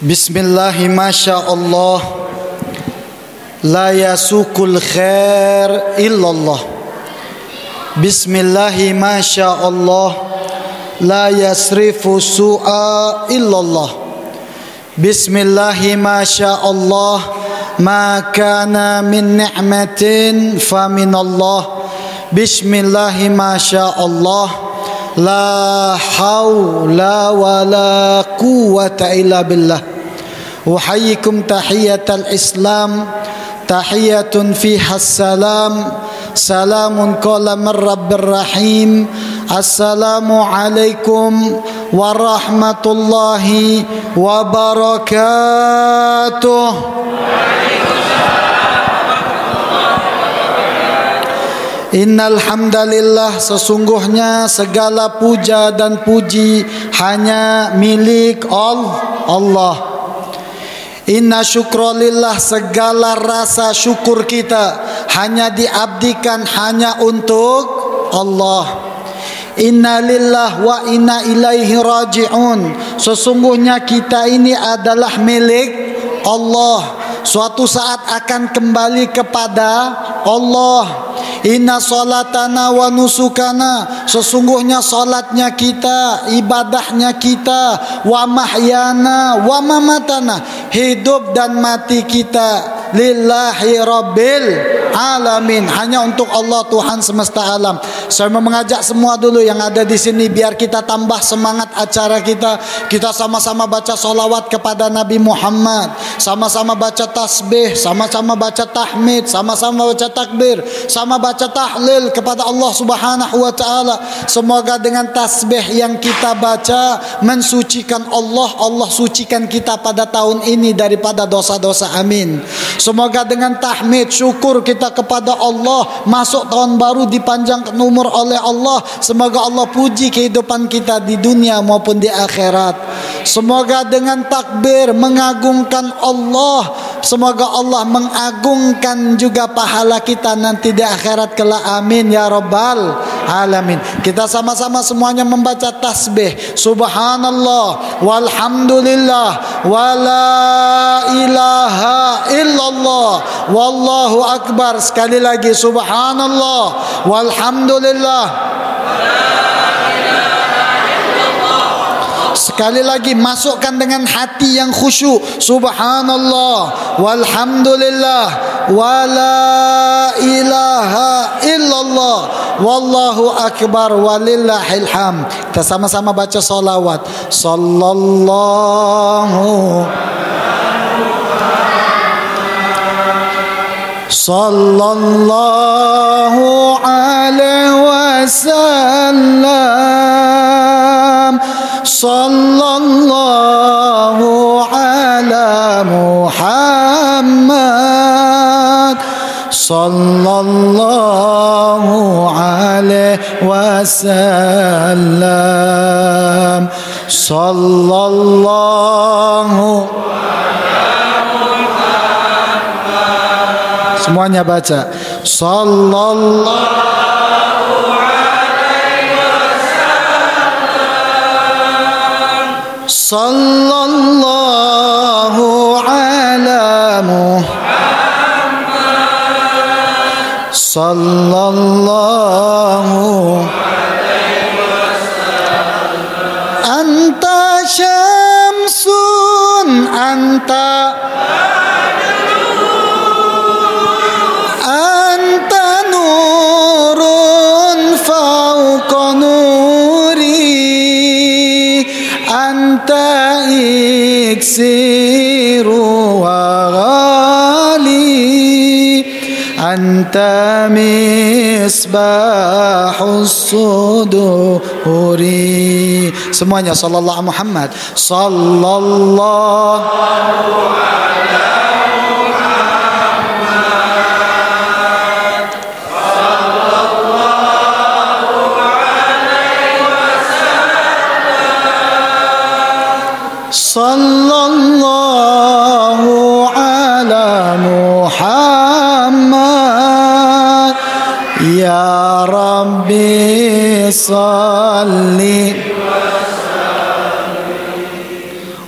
Bismillahi masyaallah, la yasukul khair illallah. Bismillahi masyaallah, la yasrifu su'a illallah. Bismillahi masyaallah, ma kana min ni'matin fa minallah. Bismillahi masyaallah, la hawla wa la quwwata illa billah. Uhayyikum tahiyatal Islam, tahiyatun fiha salam, salamun qala min rabbir rahim. Assalamu alaikum warahmatullahi wabarakatuh. Innal hamdalillah, sesungguhnya segala puja dan puji hanya milik Allah. Inna syukralillah, segala rasa syukur kita hanya diabdikan hanya untuk Allah. Inna lillah wa inna ilaihi raji'un, sesungguhnya kita ini adalah milik Allah, suatu saat akan kembali kepada Allah. Inna salatana wa nusukana, sesungguhnya salatnya kita, ibadahnya kita, wa mahyana wa mamatana, hidup dan mati kita, lillahi rabbil alamin, hanya untuk Allah Tuhan semesta alam. Saya mau mengajak semua dulu yang ada di sini, biar kita tambah semangat acara kita. Kita sama-sama baca salawat kepada Nabi Muhammad, sama-sama baca tasbih, sama-sama baca tahmid, sama-sama baca takbir, sama baca tahlil kepada Allah Subhanahu wa taala. Semoga dengan tasbih yang kita baca mensucikan Allah, Allah sucikan kita pada tahun ini daripada dosa-dosa. Amin. Semoga dengan tahmid syukur kita kepada Allah, masuk tahun baru dipanjangkan umur oleh Allah. Semoga Allah puji kehidupan kita di dunia maupun di akhirat. Semoga dengan takbir mengagungkan Allah, semoga Allah mengagungkan juga pahala kita nanti di akhirat kelak. Amin ya rabbal alamin. Kita sama-sama semuanya membaca tasbih, subhanallah walhamdulillah wala ilaha illallah wallahu akbar. Sekali lagi, subhanallah walhamdulillah. Sekali lagi, masukkan dengan hati yang khusyuk, subhanallah walhamdulillah wala ilaha illallah wallahu akbar walillahil hamd. Kita sama-sama baca salawat. Sallallahu alaihi wasallam. Sallallahu ala Muhammad. Sallallahu alaihi wasallam. Sallallahu. Semuanya baca. Sallallahu. Sallallahu ala Muhammad. Sallallahu alaihi wasallam. Anta syamsun anta nurun fauqa nuri, anta iksiru wa ghali, anta misbahus suduri. Semuanya sallallahu Muhammad. Sallallahu ala sallallahu ala Muhammad. Ya Rabbi salli.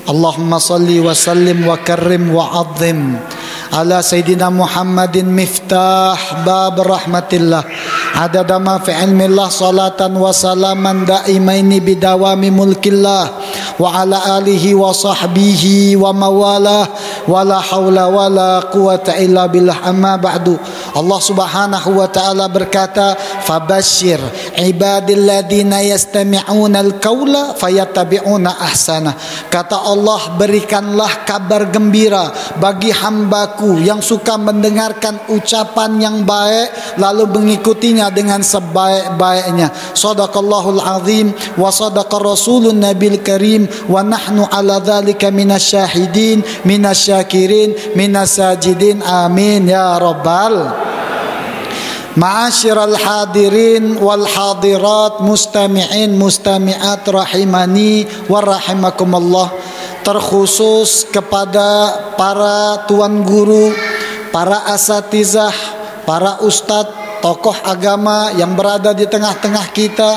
Allahumma Allahumma salli wa sallim wa karrim wa azim ala Sayyidina Muhammadin miftah bab rahmatillah adada ma fi ilmillah salatan wa salaman daimaini bidawami mulkillah wa ala alihi wa sahbihi wa mawalah wa la hawla wa la quwata illa billah. Amma ba'du. Allah Subhanahu wa ta'ala berkata, fabashshir ibadilladzina yastami'una al-qaula fayattabi'una ahsana. Kata Allah, berikanlah kabar gembira bagi hambaku yang suka mendengarkan ucapan yang baik lalu mengikutinya dengan sebaik-baiknya. Shadaqallahul azim wa sadaqa rasulun nabil karim wa nahnu ala dzalika minasyahidin minasyakirin minasajidin amin ya rabbal. Ma'asyiral hadirin wal hadirat mustami'in mustami'at rahimani wa rahimakumullah. Terkhusus kepada para tuan guru, para asatizah, para ustadz, tokoh agama yang berada di tengah-tengah kita.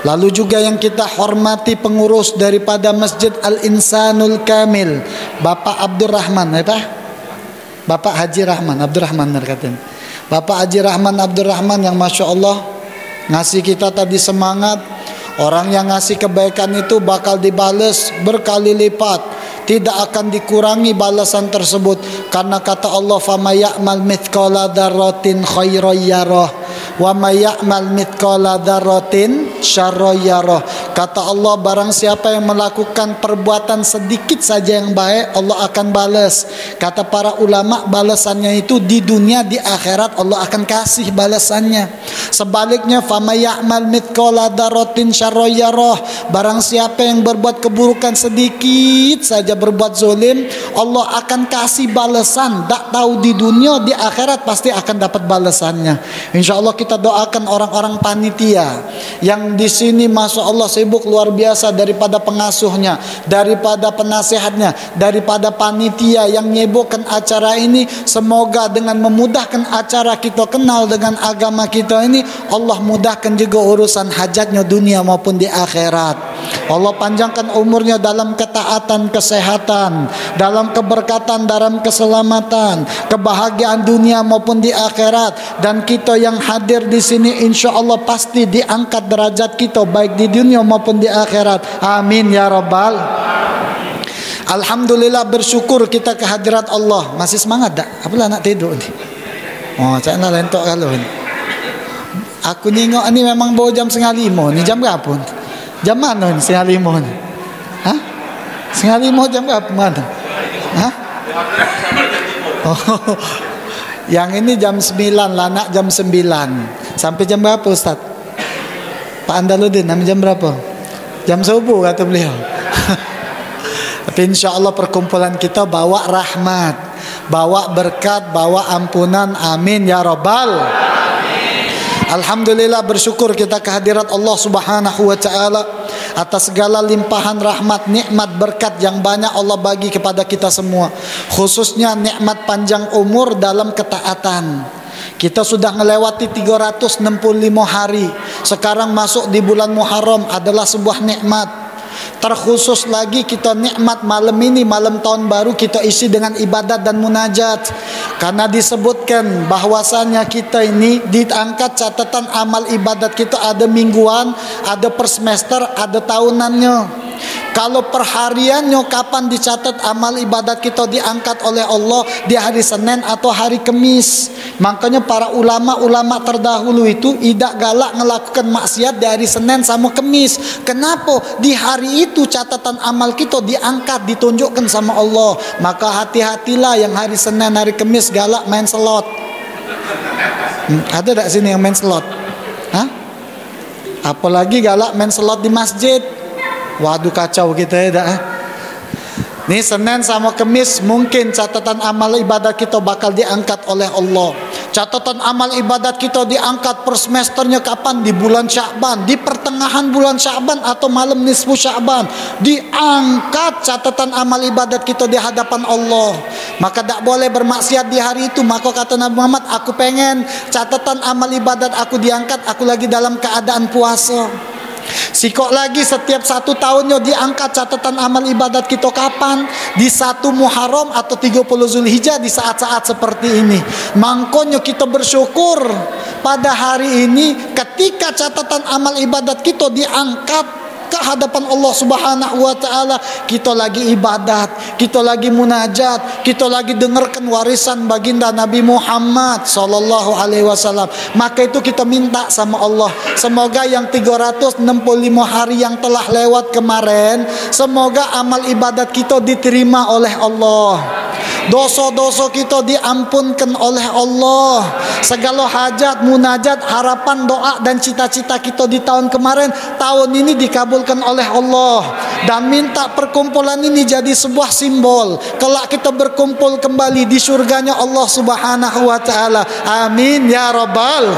Lalu juga yang kita hormati pengurus daripada Masjid Al-Insanul Kamil, Bapak Abdurrahman, Bapak Haji Rahman Abdurrahman katanya. Bapak Haji Rahman Abdurrahman yang Masya Allah ngasih kita tadi semangat. Orang yang ngasih kebaikan itu bakal dibales berkali lipat, tidak akan dikurangi balasan tersebut. Karena kata Allah, فَمَا يَعْمَلْ مِثْقَالَ ذَرَّةٍ خَيْرًا يَرَهُ وَمَا يَعْمَلْ مِثْقَالَ ذَرَّةٍ شَرًّا يَرَهُ. Kata Allah, barang siapa yang melakukan perbuatan sedikit saja yang baik, Allah akan balas. Kata para ulama, balasannya itu di dunia, di akhirat Allah akan kasih balasannya. Sebaliknya, فَمَا يَعْمَلْ مِثْقَالَ ذَرَّةٍ شَرًّا يَرَهُ. Barang siapa yang berbuat keburukan sedikit saja, berbuat zolim, Allah akan kasih balasan. Tak tahu di dunia, di akhirat pasti akan dapat balasannya. Insya Allah kita doakan orang-orang panitia yang di sini, masya Allah sibuk luar biasa, daripada pengasuhnya, daripada penasehatnya, daripada panitia yang nyebokkan acara ini. Semoga dengan memudahkan acara kita kenal dengan agama kita ini, Allah mudahkan juga urusan hajatnya dunia maupun di akhirat. Allah panjangkan umurnya dalam ketaatan, kesehatan, dalam keberkatan, dalam keselamatan, kebahagiaan dunia maupun di akhirat. Dan kita yang hadir di sini insya Allah pasti diangkat derajat kita baik di dunia maupun di akhirat. Amin ya rabbal. Alhamdulillah, bersyukur kita kehadirat Allah. Masih semangat tak? Apalah nak tidur ni? Oh, saya nak lentok kalau ni. Aku nengok ni memang bawa jam 4:30. Ni jam berapa? Jam mana ni 4:30 ni? Hah? 4:30 jam berapa mana? Hah? Oh, yang ini jam 9 lah, nak jam 9. Sampai jam berapa Ustaz? Pak Andaludin, sampai jam berapa? Jam subuh kata beliau. Tapi insya Allah perkumpulan kita bawa rahmat, bawa berkat, bawa ampunan. Amin ya rabbal. Alhamdulillah, bersyukur kita kehadirat Allah Subhanahu wa ta'ala atas segala limpahan rahmat, nikmat, berkat yang banyak Allah bagi kepada kita semua. Khususnya nikmat panjang umur dalam ketaatan. Kita sudah melewati 365 hari. Sekarang masuk di bulan Muharram adalah sebuah nikmat. Terkhusus lagi kita nikmat malam ini, malam tahun baru, kita isi dengan ibadat dan munajat. Karena disebutkan bahwasanya kita ini diangkat catatan amal ibadat kita, ada mingguan, ada per semester, ada tahunannya. Kalau perhariannya kapan dicatat amal ibadat kita diangkat oleh Allah, di hari Senin atau hari Kamis. Makanya para ulama-ulama terdahulu itu tidak galak melakukan maksiat di hari Senin sama Kamis. Kenapa? Di hari itu catatan amal kita diangkat, ditunjukkan sama Allah. Maka hati-hatilah yang hari Senin, hari Kamis galak main slot. Ada tak sini yang main slot? Hah? Apalagi galak main slot di masjid. Waduh, kacau kita ya dah. Nih Senin sama Kamis mungkin catatan amal ibadat kita bakal diangkat oleh Allah. Catatan amal ibadat kita diangkat per semesternya kapan? Di bulan Sya'ban, di pertengahan bulan Sya'ban atau malam nisfu Sya'ban. Diangkat catatan amal ibadat kita di hadapan Allah. Maka tak boleh bermaksiat di hari itu. Maka kata Nabi Muhammad, aku pengen catatan amal ibadat aku diangkat, aku lagi dalam keadaan puasa. Sikok lagi setiap 1 tahunnya diangkat catatan amal ibadat kita kapan? Di 1 Muharram atau 30 Zulhijjah, di saat-saat seperti ini. Mangkonyo kita bersyukur pada hari ini ketika catatan amal ibadat kita diangkat ke hadapan Allah Subhanahu wa taala, kita lagi ibadat, kita lagi munajat, kita lagi dengarkan warisan baginda Nabi Muhammad sallallahu alaihi wasallam. Maka itu kita minta sama Allah, semoga yang 365 hari yang telah lewat kemarin, semoga amal ibadat kita diterima oleh Allah. Dosa-dosa kita diampunkan oleh Allah. Segala hajat, munajat, harapan, doa dan cita-cita kita di tahun kemarin, tahun ini dikabulkan oleh Allah. Dan minta perkumpulan ini jadi sebuah simbol kelak kita berkumpul kembali di surganya Allah Subhanahu wa taala. Amin ya rabbal.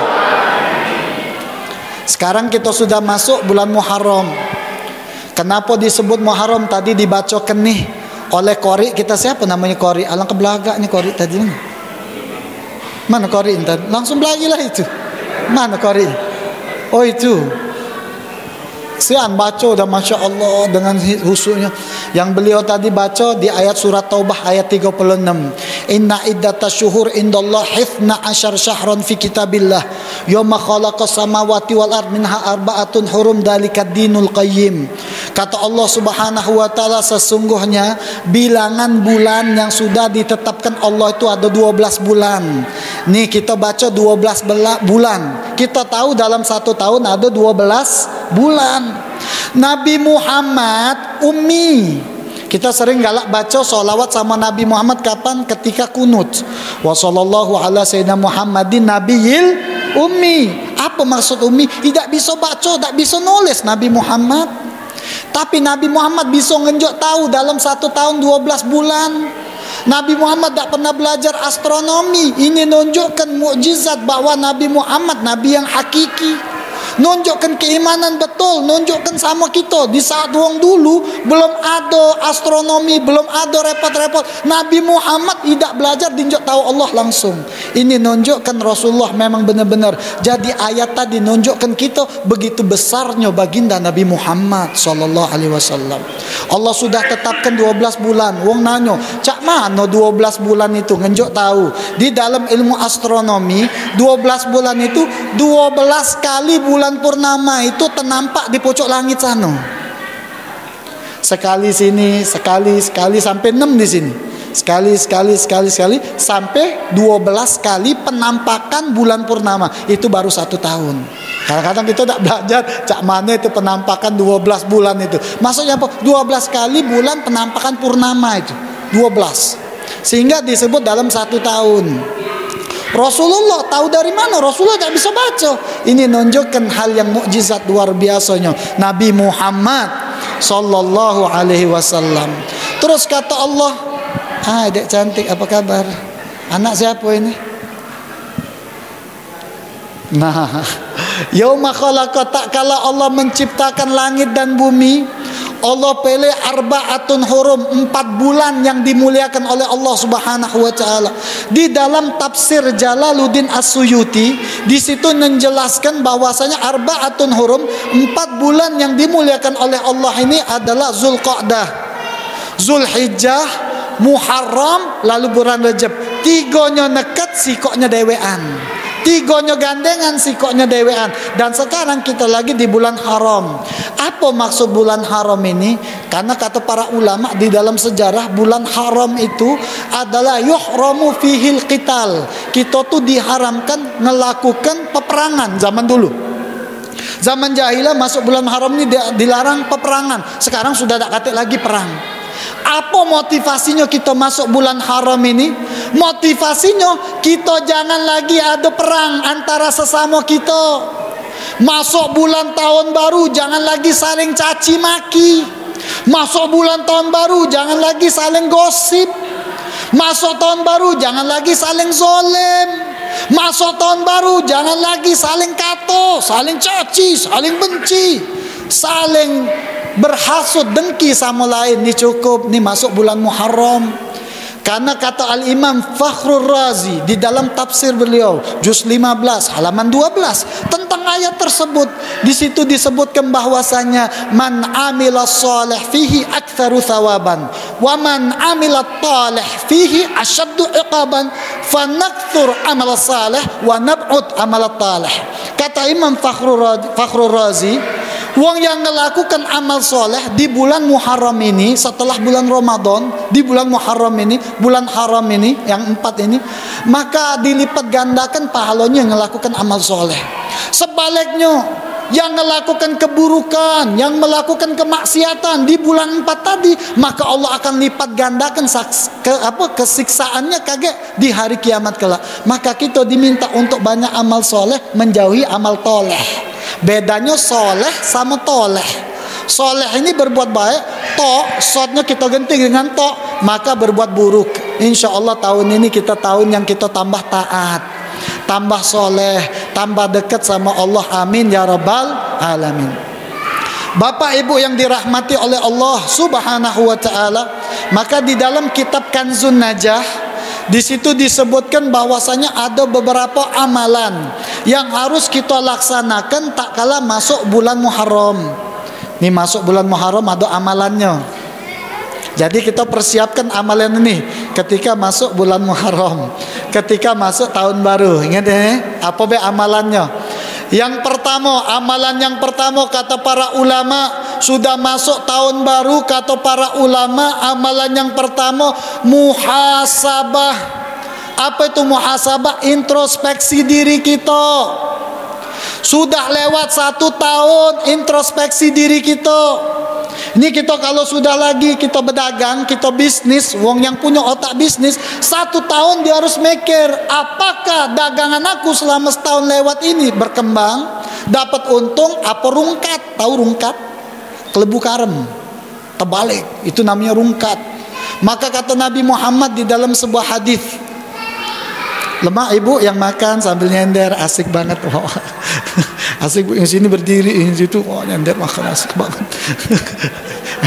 Sekarang kita sudah masuk bulan Muharram. Kenapa disebut Muharram? Tadi dibacakan nih oleh qori kita. Siapa namanya qori? Alangkah belagaknya qori tadi. Mana qori tadi? Langsung belagilah itu. Mana qori? Oh itu. Sian baca udah Masya Allah dengan husunya. Yang beliau tadi baca di ayat surat Taubah ayat 36. Inna iddatas syuhur indallah hifna asyar syahran fi kitabillah yawma khalaqas samawati wal ard minha arba'atun hurum dalikad dinul qayyim. Kata Allah Subhanahu wa taala, sesungguhnya bilangan bulan yang sudah ditetapkan Allah itu ada 12 bulan. Nih kita baca 12 bulan. Kita tahu dalam 1 tahun ada 12 bulan. Nabi Muhammad ummi. Kita sering galak baca sholawat sama Nabi Muhammad kapan? Ketika kunut. Wa sallallahu ala sayyidina Muhammadin nabiyil ummi. Apa maksud ummi? Tidak bisa baca, tidak bisa nulis Nabi Muhammad. Tapi Nabi Muhammad bisa ngenjok tahu dalam 1 tahun 12 bulan. Nabi Muhammad tak pernah belajar astronomi. Ini nunjukkan mukjizat bahwa Nabi Muhammad Nabi yang hakiki. Nunjukkan keimanan betul, nunjukkan sama kita di saat wong dulu belum ada astronomi, belum ada repot-repot. Nabi Muhammad tidak belajar dinjok tahu Allah langsung. Ini nunjukkan Rasulullah memang benar-benar. Jadi ayat tadi nunjukkan kita begitu besarnya baginda Nabi Muhammad sallallahu alaihi wasallam. Allah sudah tetapkan 12 bulan. Wong nanyo, cak mana 12 bulan itu? Ngenjok tahu. Di dalam ilmu astronomi, 12 bulan itu 12 kali bulan purnama itu ternampak di pojok langit sana. Sekali sini, sekali sampai 6 di sini. Sekali sampai 12 kali penampakan bulan purnama. Itu baru 1 tahun. Kadang-kadang kita tak belajar cak mana itu penampakan 12 bulan itu. Maksudnya apa? 12 kali bulan penampakan purnama itu. 12. Sehingga disebut dalam 1 tahun. Rasulullah tahu dari mana? Rasulullah tak bisa baca. Ini menunjukkan hal yang mukjizat luar biasanya Nabi Muhammad sallallahu alaihi wasallam. Terus kata Allah, adik cantik apa kabar? Anak siapa ini? Nah, yauma khalaqa, tak kala Allah menciptakan langit dan bumi, Allah pilih arba'atun hurum, 4 bulan yang dimuliakan oleh Allah Subhanahu wa taala. Di dalam tafsir Jalaluddin As-Suyuti, di situ menjelaskan bahwasanya arba'atun hurum, 4 bulan yang dimuliakan oleh Allah ini adalah Zulqa'dah, Zulhijjah, Muharram, lalu bulan Rajab. Tigonya nekat, sikoknya dewean. Tigonya gandengan, sikoknya dewean. Dan sekarang kita lagi di bulan haram. Apa maksud bulan haram ini? Karena kata para ulama di dalam sejarah, bulan haram itu adalah yuhramu fihil qital. Kita tuh diharamkan melakukan peperangan zaman dulu. Zaman jahilah masuk bulan haram ini dilarang peperangan. Sekarang sudah tak kata lagi perang. Apa motivasinya kita masuk bulan haram ini? Motivasinya kita jangan lagi ada perang antara sesama kita. Masuk bulan tahun baru jangan lagi saling caci maki. Masuk bulan tahun baru jangan lagi saling gosip. Masuk tahun baru jangan lagi saling zolim. Masuk tahun baru jangan lagi saling kato, saling caci, saling benci, saling berhasut, dengki sama lain. Ini cukup, ini masuk bulan Muharram. Karena kata Al-Imam Fakhrur Razi di dalam tafsir beliau juz 15 halaman 12 tentang ayat tersebut, di situ disebutkan bahwasanya man amila shalih fihi aktsaru thawaban wa man amila talih fihi asyaddu iqaban fanaktsur amal salih wa nab'ud amal talih. Kata Imam Fakhrur Razi, wong yang melakukan amal soleh di bulan Muharram ini, setelah bulan Ramadan, di bulan Muharram ini, bulan haram ini, yang 4 ini, maka dilipat gandakan pahalanya yang melakukan amal soleh. Sebaliknya, yang melakukan keburukan, yang melakukan kemaksiatan di bulan 4 tadi, maka Allah akan lipat gandakan kesiksaannya kagak di hari kiamat kelak. Maka kita diminta untuk banyak amal soleh, menjauhi amal toleh. Bedanya soleh sama toleh. Soleh ini berbuat baik, shotnya kita ganti dengan maka berbuat buruk. Insya Allah tahun ini kita tahun yang kita tambah taat, tambah soleh, tambah dekat sama Allah. Amin ya rabbal alamin. Bapak ibu yang dirahmati oleh Allah subhanahu wa ta'ala, maka di dalam kitab Kanzun Najah, di situ disebutkan bahwasanya ada beberapa amalan yang harus kita laksanakan tak kala masuk bulan Muharram. Nih masuk bulan Muharram ada amalannya. Jadi kita persiapkan amalan ini ketika masuk bulan Muharram, ketika masuk tahun baru. Ingat apa be amalannya? Yang pertama, amalan yang pertama kata para ulama, sudah masuk tahun baru, kata para ulama, amalan yang pertama muhasabah. Apa itu muhasabah? Introspeksi diri kita. Sudah lewat 1 tahun, introspeksi diri kita. Ini kita kalau sudah lagi kita berdagang, kita bisnis, wong yang punya otak bisnis, 1 tahun dia harus mikir, apakah dagangan aku selama setahun lewat ini berkembang, dapat untung, apa rungkat? Tahu rungkat? Kelebu karem, terbalik, itu namanya rungkat. Maka kata Nabi Muhammad di dalam sebuah hadis, lemak ibu yang makan sambil nyender, asik banget. Wow. Asik bu, yang sini berdiri, yang situ nyender makan, asik banget.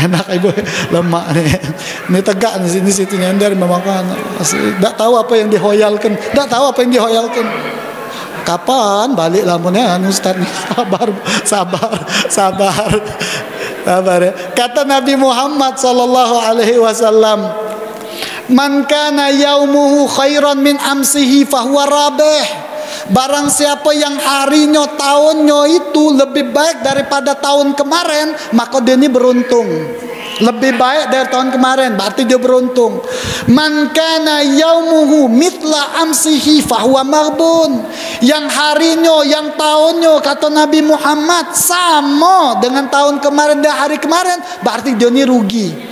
Enak ibu, lemak nih. Ini tegak di sini situ nyender memakan. Asik. Tak tahu apa yang dihoyalkan, tak tahu apa yang dihoyalkan. Kapan balik lamunnya Ustaz? Sabar ya. Kata Nabi Muhammad sallallahu alaihi wasallam, man kana yaumuhu khairan min amsihi fahuwa rabih. Barang siapa yang harinya, tahunnya itu lebih baik daripada tahun kemarin, maka dia ini beruntung. Lebih baik dari tahun kemarin, berarti dia beruntung. Man kana yaumuhu mitla amsihi fahuwa maghbun. Yang harinya, yang tahunnya, kata Nabi Muhammad, sama dengan tahun kemarin dan hari kemarin, berarti dia ini rugi.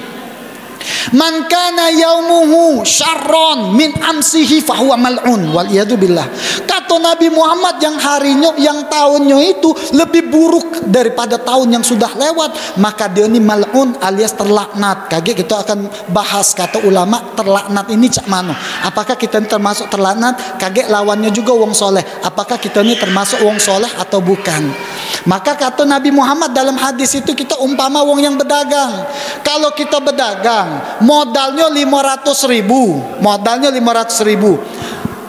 Man kana yaumuhu syarron min amsihi fahuwa mal'un wal iyadu billah. Kata Nabi Muhammad, yang harinya, yang tahunnya itu lebih buruk daripada tahun yang sudah lewat, maka dia ini mal'un alias terlaknat. Kaget kita akan bahas kata ulama terlaknat ini cak mano. Apakah kita ini termasuk terlaknat? Kaget lawannya juga wong soleh. Apakah kita ini termasuk wong soleh atau bukan? Maka kata Nabi Muhammad dalam hadis itu, kita umpama wong yang berdagang. Kalau kita berdagang, modalnya 500.000, modalnya 500.000.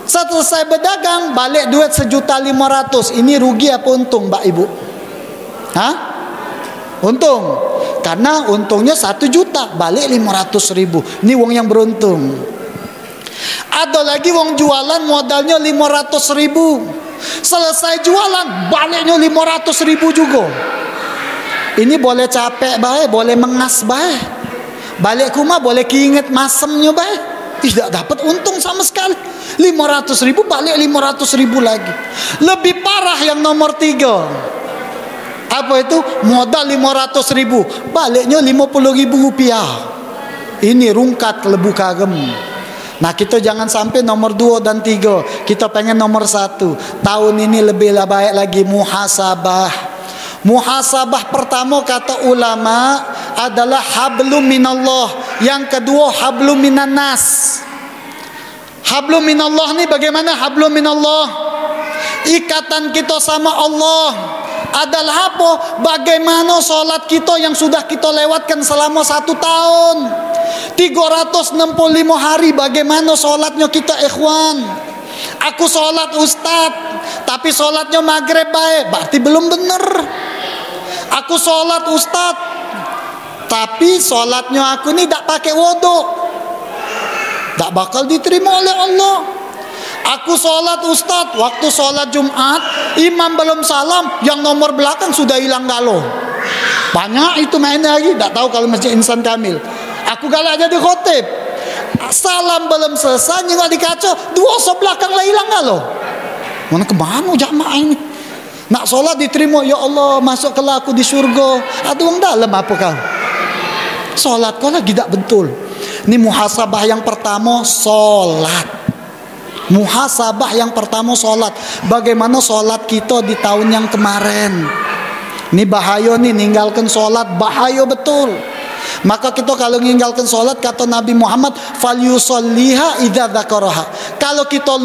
Selesai berdagang balik duit 1.500.000. Ini rugi apa untung, Mbak Ibu? Hah? Untung. Karena untungnya 1 juta, balik 500.000. Ini wong yang beruntung. Ada lagi wong jualan modalnya 500.000. Selesai jualan baliknya 500.000 juga. Ini boleh capek baik, boleh mengas baik. Balik rumah boleh keinget masemnya baik, tidak dapat untung sama sekali. 500.000 balik 500.000 lagi. Lebih parah yang nomor 3. Apa itu? Modal 500.000, baliknya 50.000 rupiah. Ini rungkat kelebu kagem. Nah, kita jangan sampai nomor 2 dan 3. Kita pengen nomor 1. Tahun ini lebih baik lagi, muhasabah. Muhasabah pertama kata ulama adalah hablum minallah. Yang kedua hablum minannas. Hablum minallah ini bagaimana hablum minallah? Ikatan kita sama Allah. adalah apa? Bagaimana sholat kita yang sudah kita lewatkan selama 1 tahun, 365 hari, bagaimana sholatnya kita ikhwan? Aku sholat Ustaz, tapi sholatnya maghrib baik, berarti belum benar. Aku sholat Ustaz, tapi sholatnya aku ini tak pakai wudu, tak bakal diterima oleh Allah. Aku sholat Ustaz, waktu sholat Jumat imam belum salam, yang nomor belakang sudah hilang galau. Banyak itu mainnya lagi, tak tahu kalau masjid insan kamil. Aku galak aja di khotib, salam belum selesai nyengok di kaca, 2 so belakang lah hilang galau. Mana kemana jamaah ini? Nak sholat diterima, ya Allah masuk ke aku di surga. Ada orang dalam apa kau? Sholat kau lagi tak betul. Ini muhasabah yang pertama, sholat. Muhasabah yang pertama sholat. Bagaimana sholat kita di tahun yang kemarin? Ini bahaya nih, ninggalkan sholat bahaya betul. Maka kita kalau ninggalkan sholat, kata Nabi Muhammad, falyusalliha idza dzakaraha. Kalau kita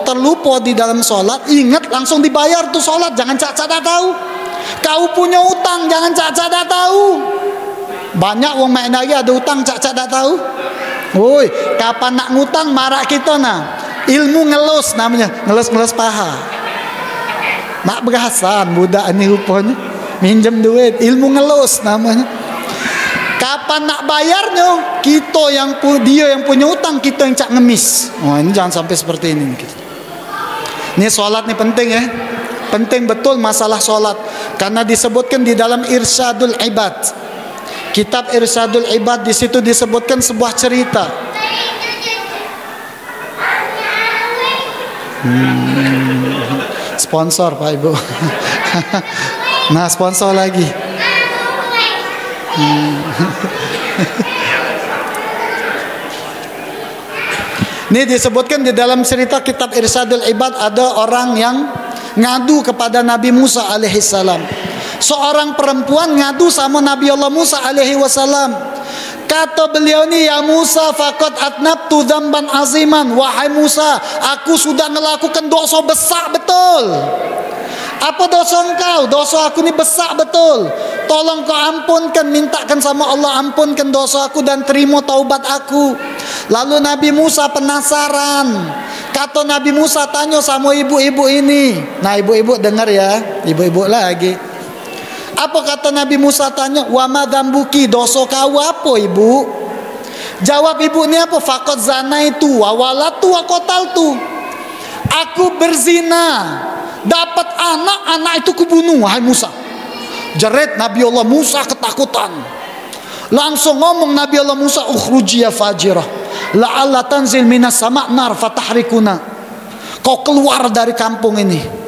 terlupa di dalam sholat, ingat langsung dibayar tuh sholat. Jangan cak-cak tahu. Kau punya utang, jangan cak-cak tahu. Banyak wong main lagi ada utang cak-cak tahu. Woi, kapan nak ngutang marah kita nah. Ilmu ngelus namanya, ngelus paha. Mak berasan budak ini rupanya, minjem duit, ilmu ngelus namanya. Kapan nak bayarnya? Kita yang dia yang punya utang, kita yang cak ngemis. Oh, ini jangan sampai seperti ini. Ini sholat nih penting ya, penting betul masalah sholat, karena disebutkan di dalam Irsyadul Ibad, kitab Irsyadul Ibad, di situ disebutkan sebuah cerita. Sponsor Pak Ibu. Nah sponsor lagi. Ini disebutkan di dalam cerita kitab Irsyadul Ibad, ada orang yang ngadu kepada Nabi Musa alaihissalam. Seorang perempuan ngadu sama Nabi Allah Musa alaihi wasallam. Kata beliau ni, ya Musa faqad atnabtu dzamban aziman. Wahai Musa, aku sudah melakukan dosa besar betul. Apa dosa engkau? Dosa aku ni besar betul. Tolong kau ampunkan, mintakan sama Allah ampunkan dosa aku dan terima taubat aku. Lalu Nabi Musa penasaran. Kata Nabi Musa tanya sama ibu-ibu ini. Nah ibu-ibu dengar ya, ibu-ibu lagi. Apa kata Nabi Musa tanya? Wa ma dzambuki, dosa kau apa ibu? Jawab ibu ni apa? Faqad zanaitu wa walatu wa qataltu. Aku berzina, dapat anak itu kubunuh. Wahai Musa. Jerit Nabi Allah Musa ketakutan. Langsung ngomong Nabi Allah Musa, ukhruji ya fajirah, la'alla tanzil minas sama' nar fatahrikuna. Kau keluar dari kampung ini.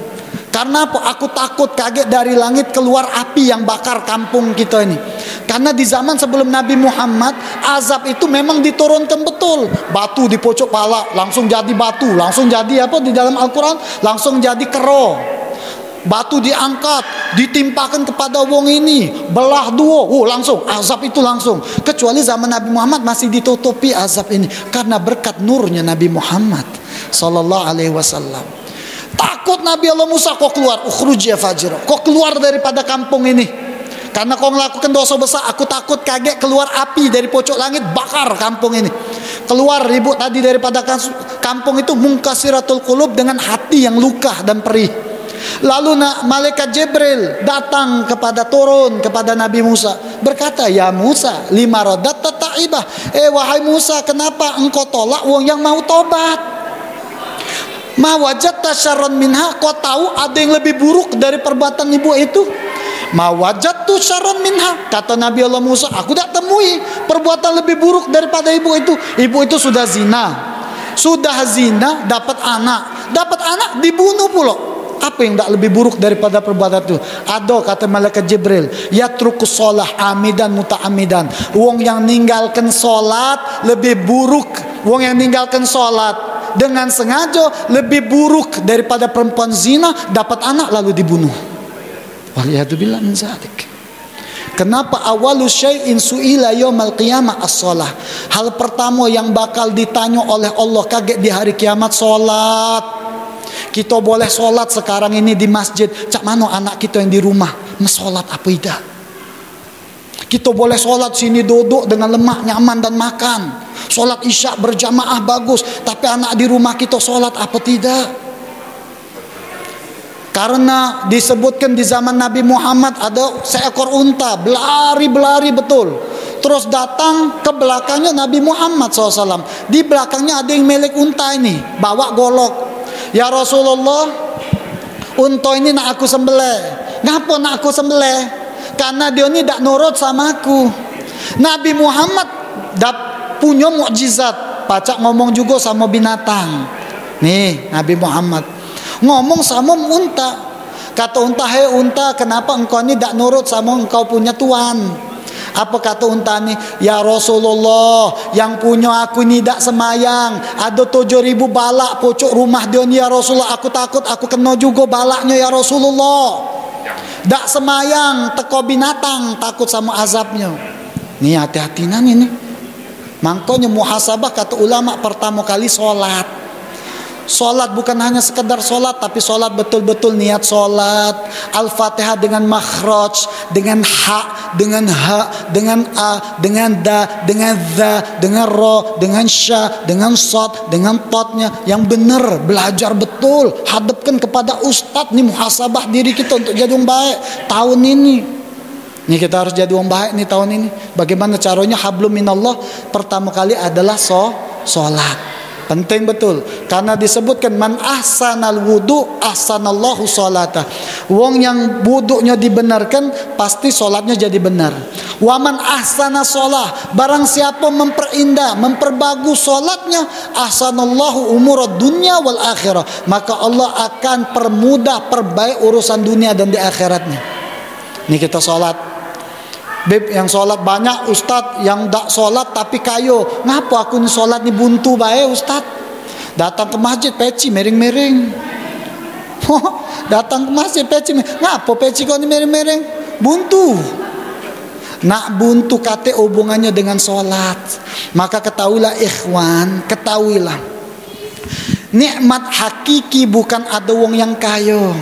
Karena apa? Aku takut kaget dari langit keluar api yang bakar kampung kita ini. Karena di zaman sebelum Nabi Muhammad, azab itu memang diturunkan betul. Batu di pojok pala langsung jadi batu, langsung jadi apa di dalam Al-Quran, langsung jadi kero. Batu diangkat, ditimpakan kepada wong ini, belah dua, langsung azab itu langsung. Kecuali zaman Nabi Muhammad masih ditutupi azab ini karena berkat nurnya Nabi Muhammad sallallahu alaihi wasallam. Takut Nabi Allah Musa, kau keluar, ukhruj ya fajir, kau keluar daripada kampung ini. Karena kau melakukan dosa besar, aku takut kaget keluar api dari pojok langit bakar kampung ini. Keluar ribut tadi daripada kampung itu, munkasiratul qulub, dengan hati yang luka dan perih. Lalu malaikat Jibril datang turun kepada Nabi Musa, berkata, ya Musa, lima rodat ta'ibah. Wahai Musa, kenapa engkau tolak wong yang mau tobat? Ma wajadta syarran minha, kau tahu ada yang lebih buruk dari perbuatan ibu itu? Ma wajadtu syarran minha, kata Nabi Allah Musa, aku tak temui perbuatan lebih buruk daripada ibu itu. Ibu itu sudah zina, dapat anak dibunuh pula. Apa yang tak lebih buruk daripada perbuatan itu? Ada, kata malaikat Jibril, yatrukus sholah amidan muta'amidan. Wong yang ninggalkan sholat lebih buruk. Wong yang ninggalkan sholat dengan sengaja lebih buruk daripada perempuan zina dapat anak lalu dibunuh. Waliyadzubillah min zalik. Kenapa awalu syai'in su'ila yaumal qiyamah as-shalah? Hal pertama yang bakal ditanya oleh Allah kaget di hari kiamat, salat. Kita boleh sholat sekarang ini di masjid. Cak mano anak kita yang di rumah sholat apa tidak? Kita boleh sholat sini duduk dengan lemak nyaman dan makan. Sholat isya berjamaah bagus. Tapi anak di rumah kita sholat apa tidak? Karena disebutkan di zaman Nabi Muhammad ada seekor unta berlari betul. Terus datang ke belakangnya Nabi Muhammad SAW. Di belakangnya ada yang milik unta ini, bawa golok. Ya Rasulullah, unta ini nak aku sembelih. Ngapa nak aku sembelih? Karena dia ini tak nurut sama aku. Nabi Muhammad punya mukjizat. Pacak ngomong juga sama binatang. Nih Nabi Muhammad ngomong sama unta. Kata unta, hei unta, kenapa engkau ini tak nurut sama engkau punya tuan? Apa kata unta ini? Ya Rasulullah, yang punya aku ini tak semayang. Ada 7.000 balak pocok rumah dia ni ya Rasulullah. Aku takut aku kena juga balaknya ya Rasulullah. Tak semayang, teko binatang, takut sama azabnya. Nih hati-hati ini. Makanya muhasabah kata ulama pertama kali sholat. Solat bukan hanya sekedar solat, tapi solat betul-betul niat solat. Al-Fatihah dengan makhraj, dengan ha, dengan ha, dengan a, dengan da, dengan za, dengan ro, dengan sya, dengan sod, dengan potnya yang benar. Belajar betul, hadapkan kepada ustadz. Nih muhasabah diri kita untuk jadi orang baik tahun ini. Nih kita harus jadi orang baik nih tahun ini. Bagaimana caranya? Hablum minallah pertama kali adalah solat. Penting betul. Karena disebutkan man ahsanal wudu ahsanallahu salatah. Wong yang wuduknya dibenarkan pasti solatnya jadi benar. Wa man ahsana solah, barang siapa memperindah, memperbagus solatnya, ahsanallahu umurad dunya wal akhirah, maka Allah akan permudah, perbaik urusan dunia dan di akhiratnya. Ini kita solat. Beb yang sholat banyak, ustad yang tak sholat tapi kayo. Ngapa aku ni sholat ni buntu bae ustad? Datang ke masjid peci miring-miring. Datang ke masjid peci. Ngapa peci kau ni miring-miring? Buntu. Nak buntu kate hubungannya dengan sholat. Maka ketahuilah ikhwan, ketahuilah. Nikmat hakiki bukan ada wong yang kayo.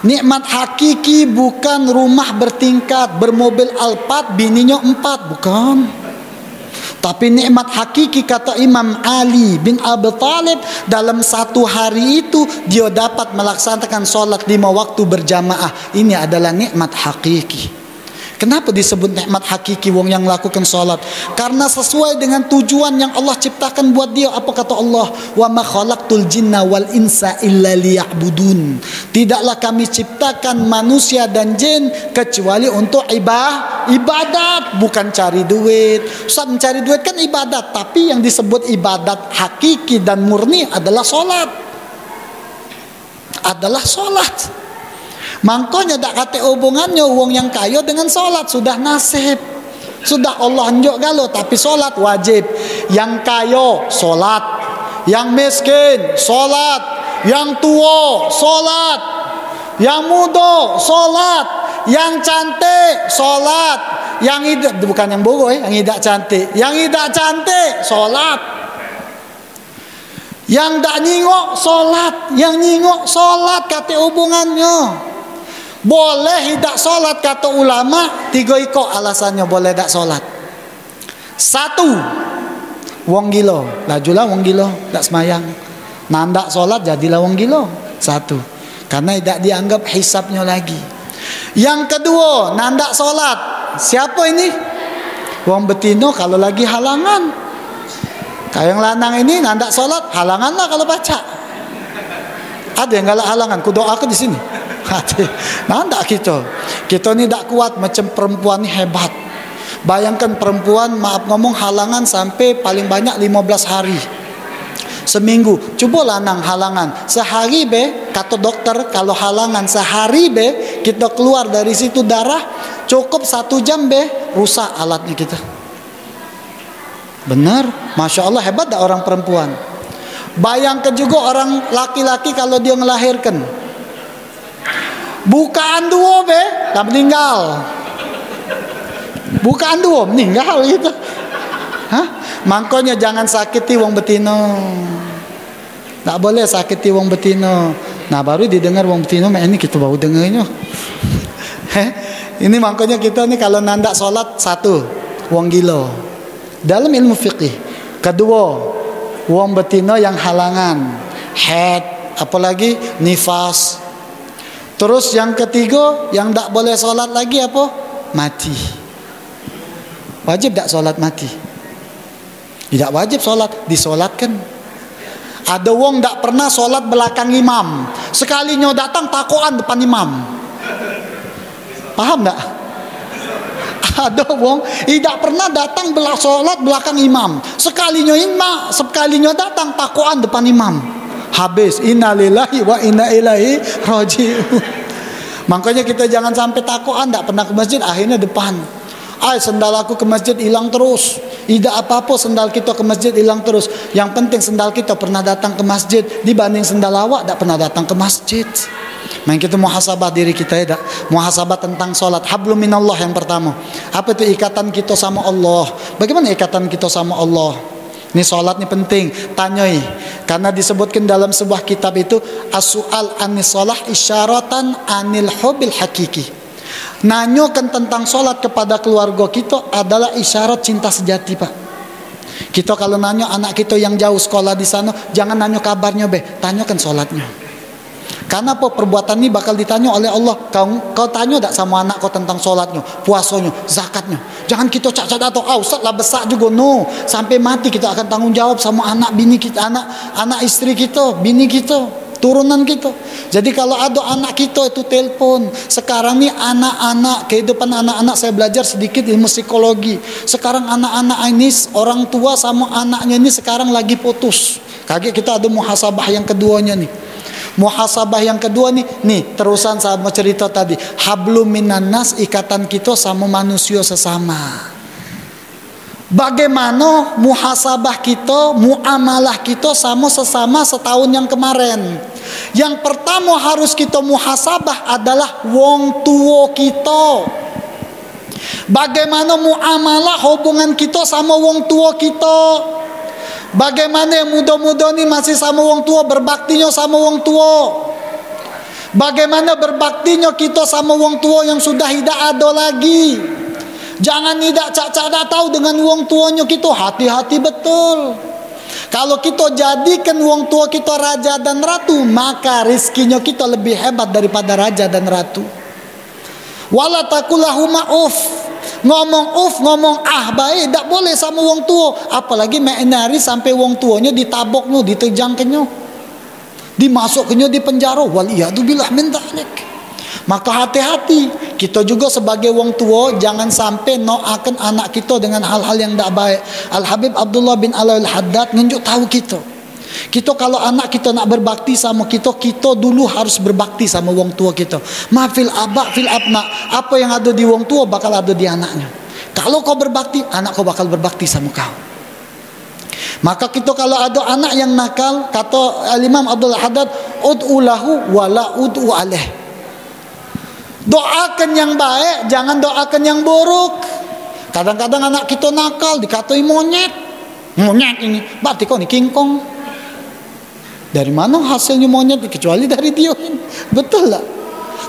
Nikmat hakiki bukan rumah bertingkat, bermobil Alphard, bininya 4, bukan. Tapi nikmat hakiki kata Imam Ali bin Abi Thalib, dalam satu hari itu dia dapat melaksanakan sholat 5 waktu berjamaah. Ini adalah nikmat hakiki. Kenapa disebut nikmat hakiki wong yang melakukan sholat? Karena sesuai dengan tujuan yang Allah ciptakan buat dia. Apa kata Allah? Wa ma khalaqtul jinna wal insa illa liya'budun. Tidaklah kami ciptakan manusia dan jin kecuali untuk ibadat, bukan cari duit. Ustaz, mencari duit kan ibadat, tapi yang disebut ibadat hakiki dan murni adalah sholat. Adalah sholat. Makanya tak kata hubungannya wong yang kaya dengan solat, sudah nasib. Sudah Allah anjuk galo, tapi solat wajib. Yang kaya solat, yang miskin solat, yang tua solat, yang muda solat, yang cantik solat, yang hidup bukan yang bogo yang tidak cantik, yang tidak cantik solat, yang tak nyingok solat, yang nyingok solat, kata hubungannya. Boleh tidak solat kata ulama 3 iko alasannya boleh tak solat. 1, wong gilo, lajulah wong gilo tak semayang. Nandak solat jadilah wong gilo. 1, karena tidak dianggap hisapnya lagi. Yang kedua, nandak solat. Siapa ini? Wong betino kalau lagi halangan. Kayak yang lanang ini nandak solat, halangan lah kalau baca. Ada yang galak halangan, ku doakan di sini. Nah, enggak kita ni tak kuat macam perempuan ni hebat. Bayangkan perempuan, maaf ngomong, halangan sampai paling banyak 15 hari seminggu. Coba lanang halangan sehari be, kata dokter kalau halangan sehari be, kita keluar dari situ darah cukup 1 jam be, rusak alatnya kita. Benar, Masya Allah hebat tak orang perempuan. Bayangkan juga orang laki-laki kalau dia melahirkan, bukaan 2 be, dah meninggal. Bukaan 2 meninggal gitu. Hah? Makanya jangan sakiti wong betino. Tak boleh sakiti wong betino. Nah baru didengar wong betino, ini kita baru dengarnya. Ini makanya kita nih kalau nandak sholat, satu, wong gilo dalam ilmu fikih. Kedua, wong betino yang halangan, haid, apalagi nifas. Terus yang ketiga, yang tak boleh sholat lagi apa? Mati. Wajib tak sholat mati? Tidak wajib sholat, disolatkan. Ada wong tak pernah sholat belakang imam, sekalinya datang takoan depan imam. Paham tak? Ada wong tidak pernah datang sholat belakang imam, sekalinya datang takoan depan imam. Habis, innalillahi wa inna ilaihi raji'un. Makanya kita jangan sampai takoan tak pernah ke masjid, akhirnya depan. Sendal aku ke masjid hilang terus. Tidak apa-apa sendal kita ke masjid hilang terus. Yang penting sendal kita pernah datang ke masjid, dibanding sendal awak tak pernah datang ke masjid. Main kita muhasabah diri kita ya, muhasabah tentang solat. Hablum minallah yang pertama. Apa itu ikatan kita sama Allah? Bagaimana ikatan kita sama Allah? Ini solat ini penting. Tanyai, karena disebutkan dalam sebuah kitab itu as-su'al anis solah isyaratan anil hubil hakiki. Nanyakan tentang solat kepada keluarga kita adalah isyarat cinta sejati, Pak. Kita kalau nanya anak kita yang jauh sekolah di sana, jangan nanya kabarnya, tanyakan solatnya. Karena apa? Perbuatan ini bakal ditanya oleh Allah. Kau tanya tak sama anak kau tentang solatnya, puasanya, zakatnya. Jangan kita cak-cak atau Ustaz lah besar juga, no. Sampai mati kita akan tanggung jawab sama anak bini kita, anak istri kita, bini kita, turunan kita. Jadi kalau ada anak kita itu telepon. Sekarang nih anak-anak, kehidupan anak-anak, saya belajar sedikit ilmu psikologi. Sekarang anak-anak ini, orang tua sama anaknya ini sekarang lagi putus. Kaget kita ada muhasabah yang keduanya nih. Muhasabah yang kedua nih terusan sama cerita tadi. Hablum minan nas, ikatan kita sama manusia sesama. Bagaimana muhasabah kita, muamalah kita sama sesama setahun yang kemarin. Yang pertama harus kita muhasabah adalah wong tua kita. Bagaimana muamalah hubungan kita sama wong tua kita. Bagaimana yang muda-muda ini masih sama wong tua, berbaktinya sama wong tua. Bagaimana berbaktinya kita sama wong tua yang sudah tidak ada lagi. Jangan tidak cak-cak tahu dengan wong tuanya kita, hati-hati betul. Kalau kita jadikan wong tua kita raja dan ratu, maka rizkinya kita lebih hebat daripada raja dan ratu. Wala takulahuma uf. Ngomong baik, tak boleh sama wong tua. Apalagi menari sampai wong tuanya ditaboknya, ditejangkannya, dimasukkannya di penjara. Waliyadzubillah min dzalik. Maka hati-hati. Kita juga sebagai wong tua jangan sampai noakan anak kita dengan hal-hal yang tak baik. Al-Habib Abdullah bin Alwi al-Haddad nunjuk tahu kita. Kita kalau anak kita nak berbakti sama kita dulu harus berbakti sama wong tua kita. Mafil abak fil abna. Apa yang ada di wong tua bakal ada di anaknya. Kalau kau berbakti, anak kau bakal berbakti sama kau. Maka kita kalau ada anak yang nakal, kata Al-Imam Abdul Haddad, ud'u lahu wala ud'u alaih. Doakan yang baik, jangan doakan yang buruk. Kadang-kadang anak kita nakal, dikatai monyet. Monyet ini, berarti kau ni kingkong. Dari mana hasilnya monyet? Kecuali dari dia. Betul lah.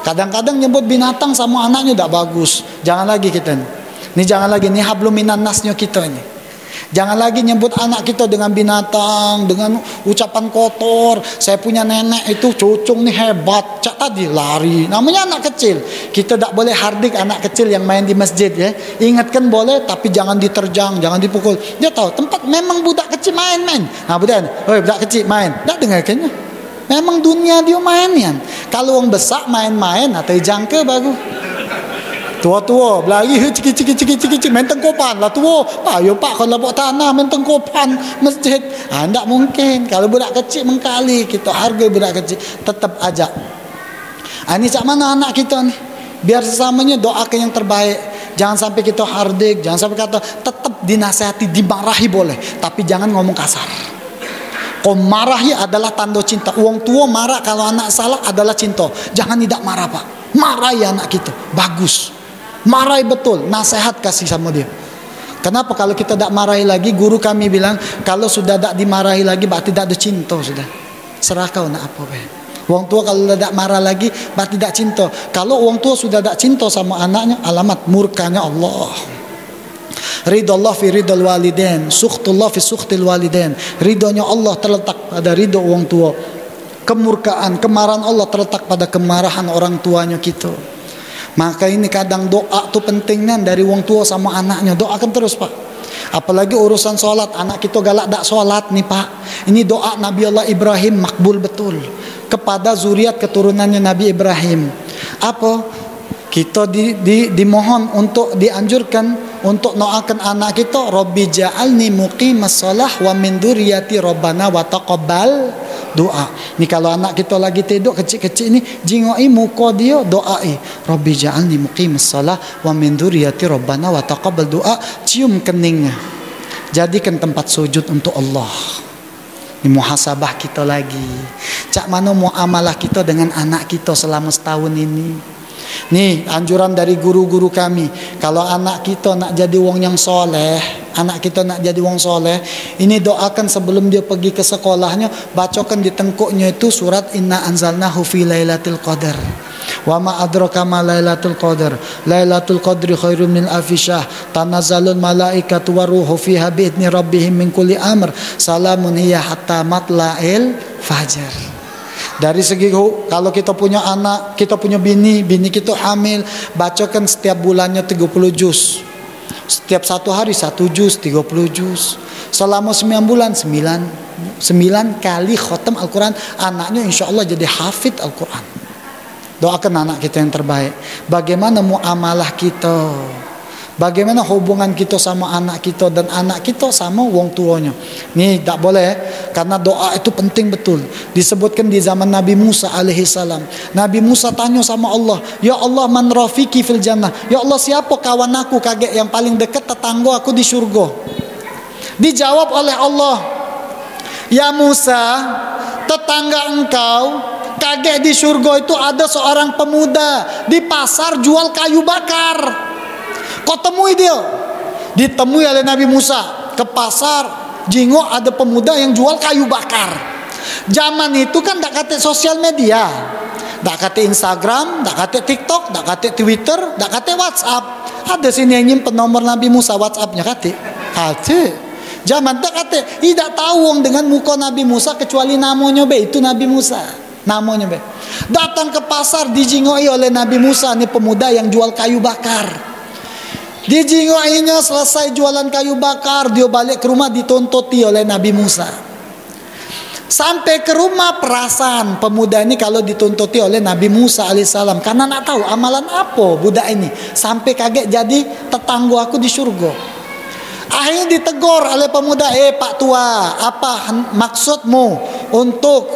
Kadang-kadang nyebut binatang sama anaknya tak bagus. Jangan lagi kita ni. Ini jangan lagi. Ini hablum minan nasnya kita ni. Jangan lagi nyebut anak kita dengan binatang, dengan ucapan kotor. Saya punya nenek itu cucung nih hebat. Cak tadi lari. Namanya anak kecil. Kita tak boleh hardik anak kecil yang main di masjid ya. Ingatkan boleh, tapi jangan diterjang, jangan dipukul. Dia tahu tempat memang budak kecil main-main. Nah budak kecil main. Tak dengarkannya. Memang dunia dia main kan. Kalau orang besar main-main, atau jangka bagus. Tua-tua berlari ciki main tengkopan lah tua. Pak kalau buat tanah main tengkopan masjid. Tak mungkin. Kalau budak kecil mengkali, kita hargai budak kecil, tetap ajak. Ini cak mana anak kita nih? Biar sesamanya doakan yang terbaik. Jangan sampai kita hardik, jangan sampai kata, tetap dinasihati, dimarahi boleh, tapi jangan ngomong kasar. Kau marahi adalah tanda cinta. Wong tua marah kalau anak salah adalah cinta. Jangan tidak marah, Pak. Marahi anak kita, bagus. Marahi betul, nasihat kasih sama dia. Kenapa? Kalau kita tak marahi lagi, guru kami bilang kalau sudah tak dimarahi lagi berarti tak ada cinta sudah. serah kau nak apa be. Wong tua kalau tidak marah lagi, berarti tidak cinta. Kalau wong tua sudah tidak cinta sama anaknya, alamat murkanya Allah. Ridho Allah fi ridhal walidain, sukhtullah fi sukhtil walidain. Ridhonya Allah terletak pada ridho wong tua. Kemurkaan, kemarahan Allah terletak pada kemarahan orang tuanya kita. Maka ini kadang doa tuh pentingnya dari wong tua sama anaknya. Doakan terus Pak. Apalagi urusan sholat, anak kita galak tak sholat nih Pak. Ini doa Nabi Allah Ibrahim makbul betul kepada zuriat keturunannya Nabi Ibrahim. Apa? Kita dimohon untuk dianjurkan untuk doakan anak kita, Rabbi ja'alni muqimas shalah wa min dzurriyyati rabbana wa taqabbal doa. Ni kalau anak kita lagi tidur kecil-kecil ni, jingoi muka dia doai, Rabbi ja'alni muqimas shalah wa min dzurriyyati rabbana wa taqabbal doa, cium keningnya. Jadikan tempat sujud untuk Allah. Ini muhasabah kita lagi. Cak mana muamalah kita dengan anak kita selama setahun ini. Nih anjuran dari guru-guru kami, kalau anak kita nak jadi wong yang soleh, anak kita nak jadi wong soleh, ini doakan sebelum dia pergi ke sekolahnya, bacakan di tengkuknya itu surat Inna anzalnahu fi lailatul qadar. Wa ma adraka ma lailatul qadar. Lailatul qadri khairum min alfi syahr. Tanazzalul malaikatu waruhu fiha bi'idzni rabbihim min kulli amr. Salamun hiya hatta matla'il fajar. Dari segi kalau kita punya anak, kita punya bini kita hamil, bacakan setiap bulannya 30 juz. Setiap satu hari 1 juz, 30 juz. Selama 9 bulan 9 kali khatam Al-Quran, anaknya insya Allah jadi hafid Al-Quran. Doakan anak kita yang terbaik. Bagaimana muamalah kita, bagaimana hubungan kita sama anak kita dan anak kita sama wong tuanya. Nih tak boleh, karena doa itu penting betul. Disebutkan di zaman Nabi Musa alaihi salam. Nabi Musa tanya sama Allah, ya Allah man rafiki fil jannah. Ya Allah siapa kawan aku kaget yang paling dekat tetangga aku di surga. Dijawab oleh Allah, ya Musa, tetangga engkau kaget di surga itu ada seorang pemuda di pasar jual kayu bakar. Kau temui dia. Ditemui oleh Nabi Musa ke pasar, jingok ada pemuda yang jual kayu bakar. Zaman itu kan tak kata sosial media, tak kata Instagram, tak kata TikTok, tak kata Twitter, tak kata WhatsApp. Ada sini yang nyimpen nomor Nabi Musa WhatsAppnya kata. Ada. Zaman tak kata, tidak tahu orang dengan muka Nabi Musa kecuali namanya be itu Nabi Musa. Namanya be. Datang ke pasar dijingoi oleh Nabi Musa, nih pemuda yang jual kayu bakar. Dijingoinya selesai jualan kayu bakar, dia balik ke rumah ditontotti oleh Nabi Musa. Sampai ke rumah perasan pemuda ini kalau ditontotti oleh Nabi Musa alaihissalam, karena nak tahu amalan apa budak ini sampai kaget jadi tetangga aku di surga. Akhirnya ditegur oleh pemuda, Pak tua, apa maksudmu untuk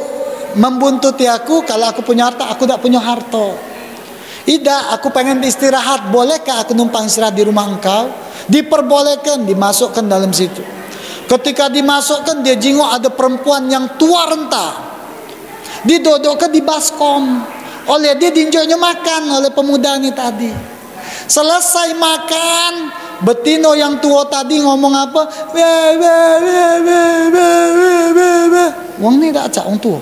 membuntuti aku? Kalau aku punya harta, aku tak punya harta. Tidak, aku pengen istirahat. Bolehkah aku numpang istirahat di rumah engkau? Diperbolehkan, dimasukkan dalam situ. Ketika dimasukkan, dia jingok ada perempuan yang tua renta. Didodokkan di baskom. Oleh dia dinjoknya makan oleh pemuda ini tadi. Selesai makan, betino yang tua tadi ngomong apa? Wong ini tak acak wong tua.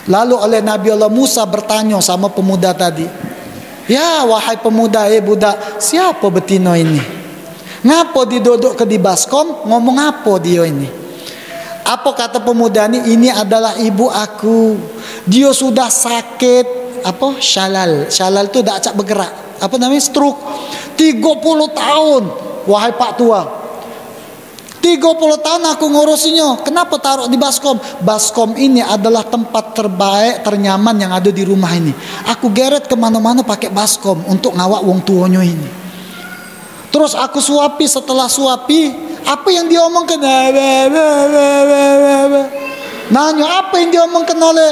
Lalu oleh Nabi Allah Musa bertanya sama pemuda tadi, ya wahai pemuda, budak, siapa betino ini? Ngapa didodok ke di baskom? Ngomong apa dia ini? Apa kata pemuda ini? Ini adalah ibu aku. Dia sudah sakit apa? Syalal. Syalal itu tak acak bergerak. Apa namanya? Stroke. 30 tahun. Wahai Pak tua, 30 tahun aku ngurusinya. Kenapa taruh di baskom? Baskom ini adalah tempat terbaik, ternyaman yang ada di rumah ini. Aku geret kemana-mana pakai baskom untuk ngawak wong tuanya ini. Terus aku suapi, setelah suapi, apa yang dia omongkan? Nanya, apa yang dia omongkan oleh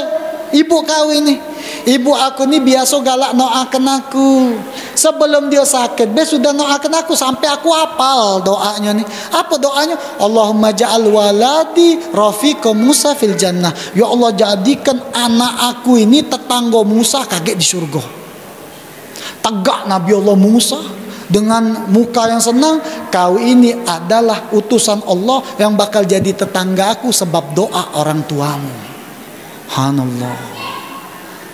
ibu kau ini? Ibu aku ini biasa galak doakan aku. Sebelum dia sakit, dia sudah doakan aku sampai aku hafal doanya nih. Apa doanya? Allahumma ja'al waladi rafiqa Musa fil jannah. Ya Allah, jadikan anak aku ini tetangga Musa kaget di surga. Tegak Nabi Allah Musa dengan muka yang senang. Kau ini adalah utusan Allah yang bakal jadi tetangga aku sebab doa orang tuamu. Subhanallah.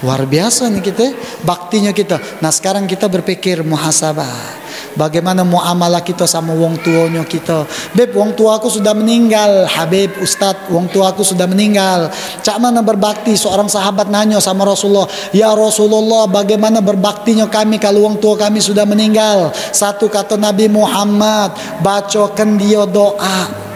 Luar biasa nih kita, baktinya kita. Nah sekarang kita berpikir muhasabah. Bagaimana muamalah kita sama wong tuanya kita. Beb, wong tuaku sudah meninggal. Habib, Ustadz, wong tuaku sudah meninggal. Cak mana berbakti? Seorang sahabat nanya sama Rasulullah, ya Rasulullah, bagaimana berbaktinya kami kalau wong tua kami sudah meninggal? Satu kata Nabi Muhammad, bacakan dia doa.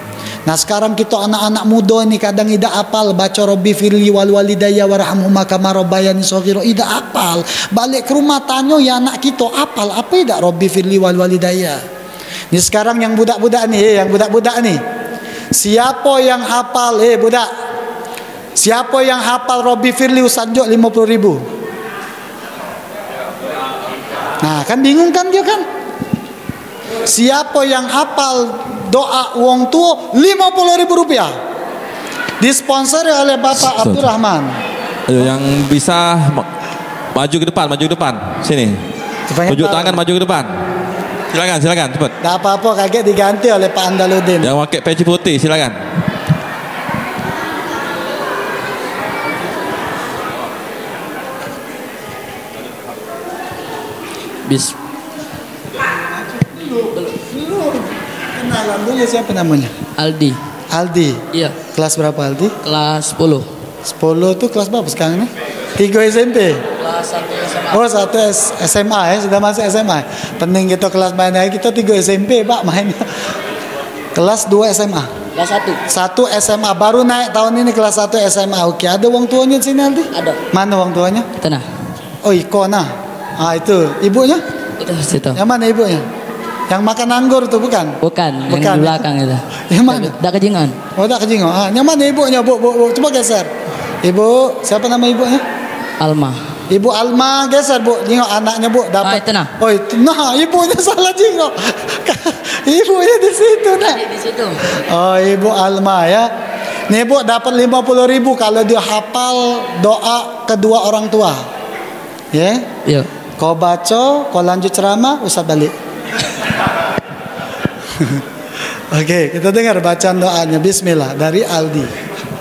Nah sekarang kita anak-anak muda ini kadang tidak apal baca Rabbi firli wal walidayya warhamhuma kama rabbayani shaghira, tidak apal. Balik ke rumah tanya ya anak kita apal apa tidak Rabbi firli wal walidayya. Ini sekarang yang budak-budak nih, siapa yang hafal budak? Siapa yang hafal Rabbi firli Ustaz 50.000? Nah kan bingung kan dia kan? Siapa yang hafal doa wong tua 50.000 rupiah, disponsori oleh Bapak Abdurrahman. Ayo yang bisa maju ke depan, sini. Tunjuk tangan maju ke depan. Silakan cepat. Tidak apa-apa, kaget diganti oleh Pak Andaludin. Yang pakai peci putih silakan. Kenalan dulu siapa namanya? Aldi. Iya. Kelas berapa Aldi? Kelas 10. 10 tuh kelas berapa sekarang nih? 3 SMP. Kelas 1 SMA. Oh 1 SMA ya, sudah masuk SMA. Pening kita kelas main kita 3 SMP Pak main. Kelas 2 SMA. Kelas 1 SMA baru naik tahun ini kelas 1 SMA. Oke, ada wong tuanya di sini Aldi? Ada. Mana wong tuanya? Tenang. Oh Iko nah. Itu ibunya? Itu situ. Yang mana ibunya? Yang makan anggur tuh bukan? Bukan. Yang di belakang itu. Yang mana? Dak kejingan. Oh dak kejingan. Yang mana ibunya? Bu, coba geser. Ibu, siapa nama ibunya? Alma. Ibu Alma, geser Bu. Jingok anaknya Bu dapat. Itu nah. Oh itu nah, ibunya salah jingok. Ibunya di situ nah. Di situ. Oh Ibu Alma ya. Nih Bu dapat 50.000 kalau dia hafal doa kedua orang tua. Ya? Iya. Kau baca, kau lanjut ceramah, Ustaz balik. Oke, kita dengar bacaan doanya. Bismillah dari Aldi.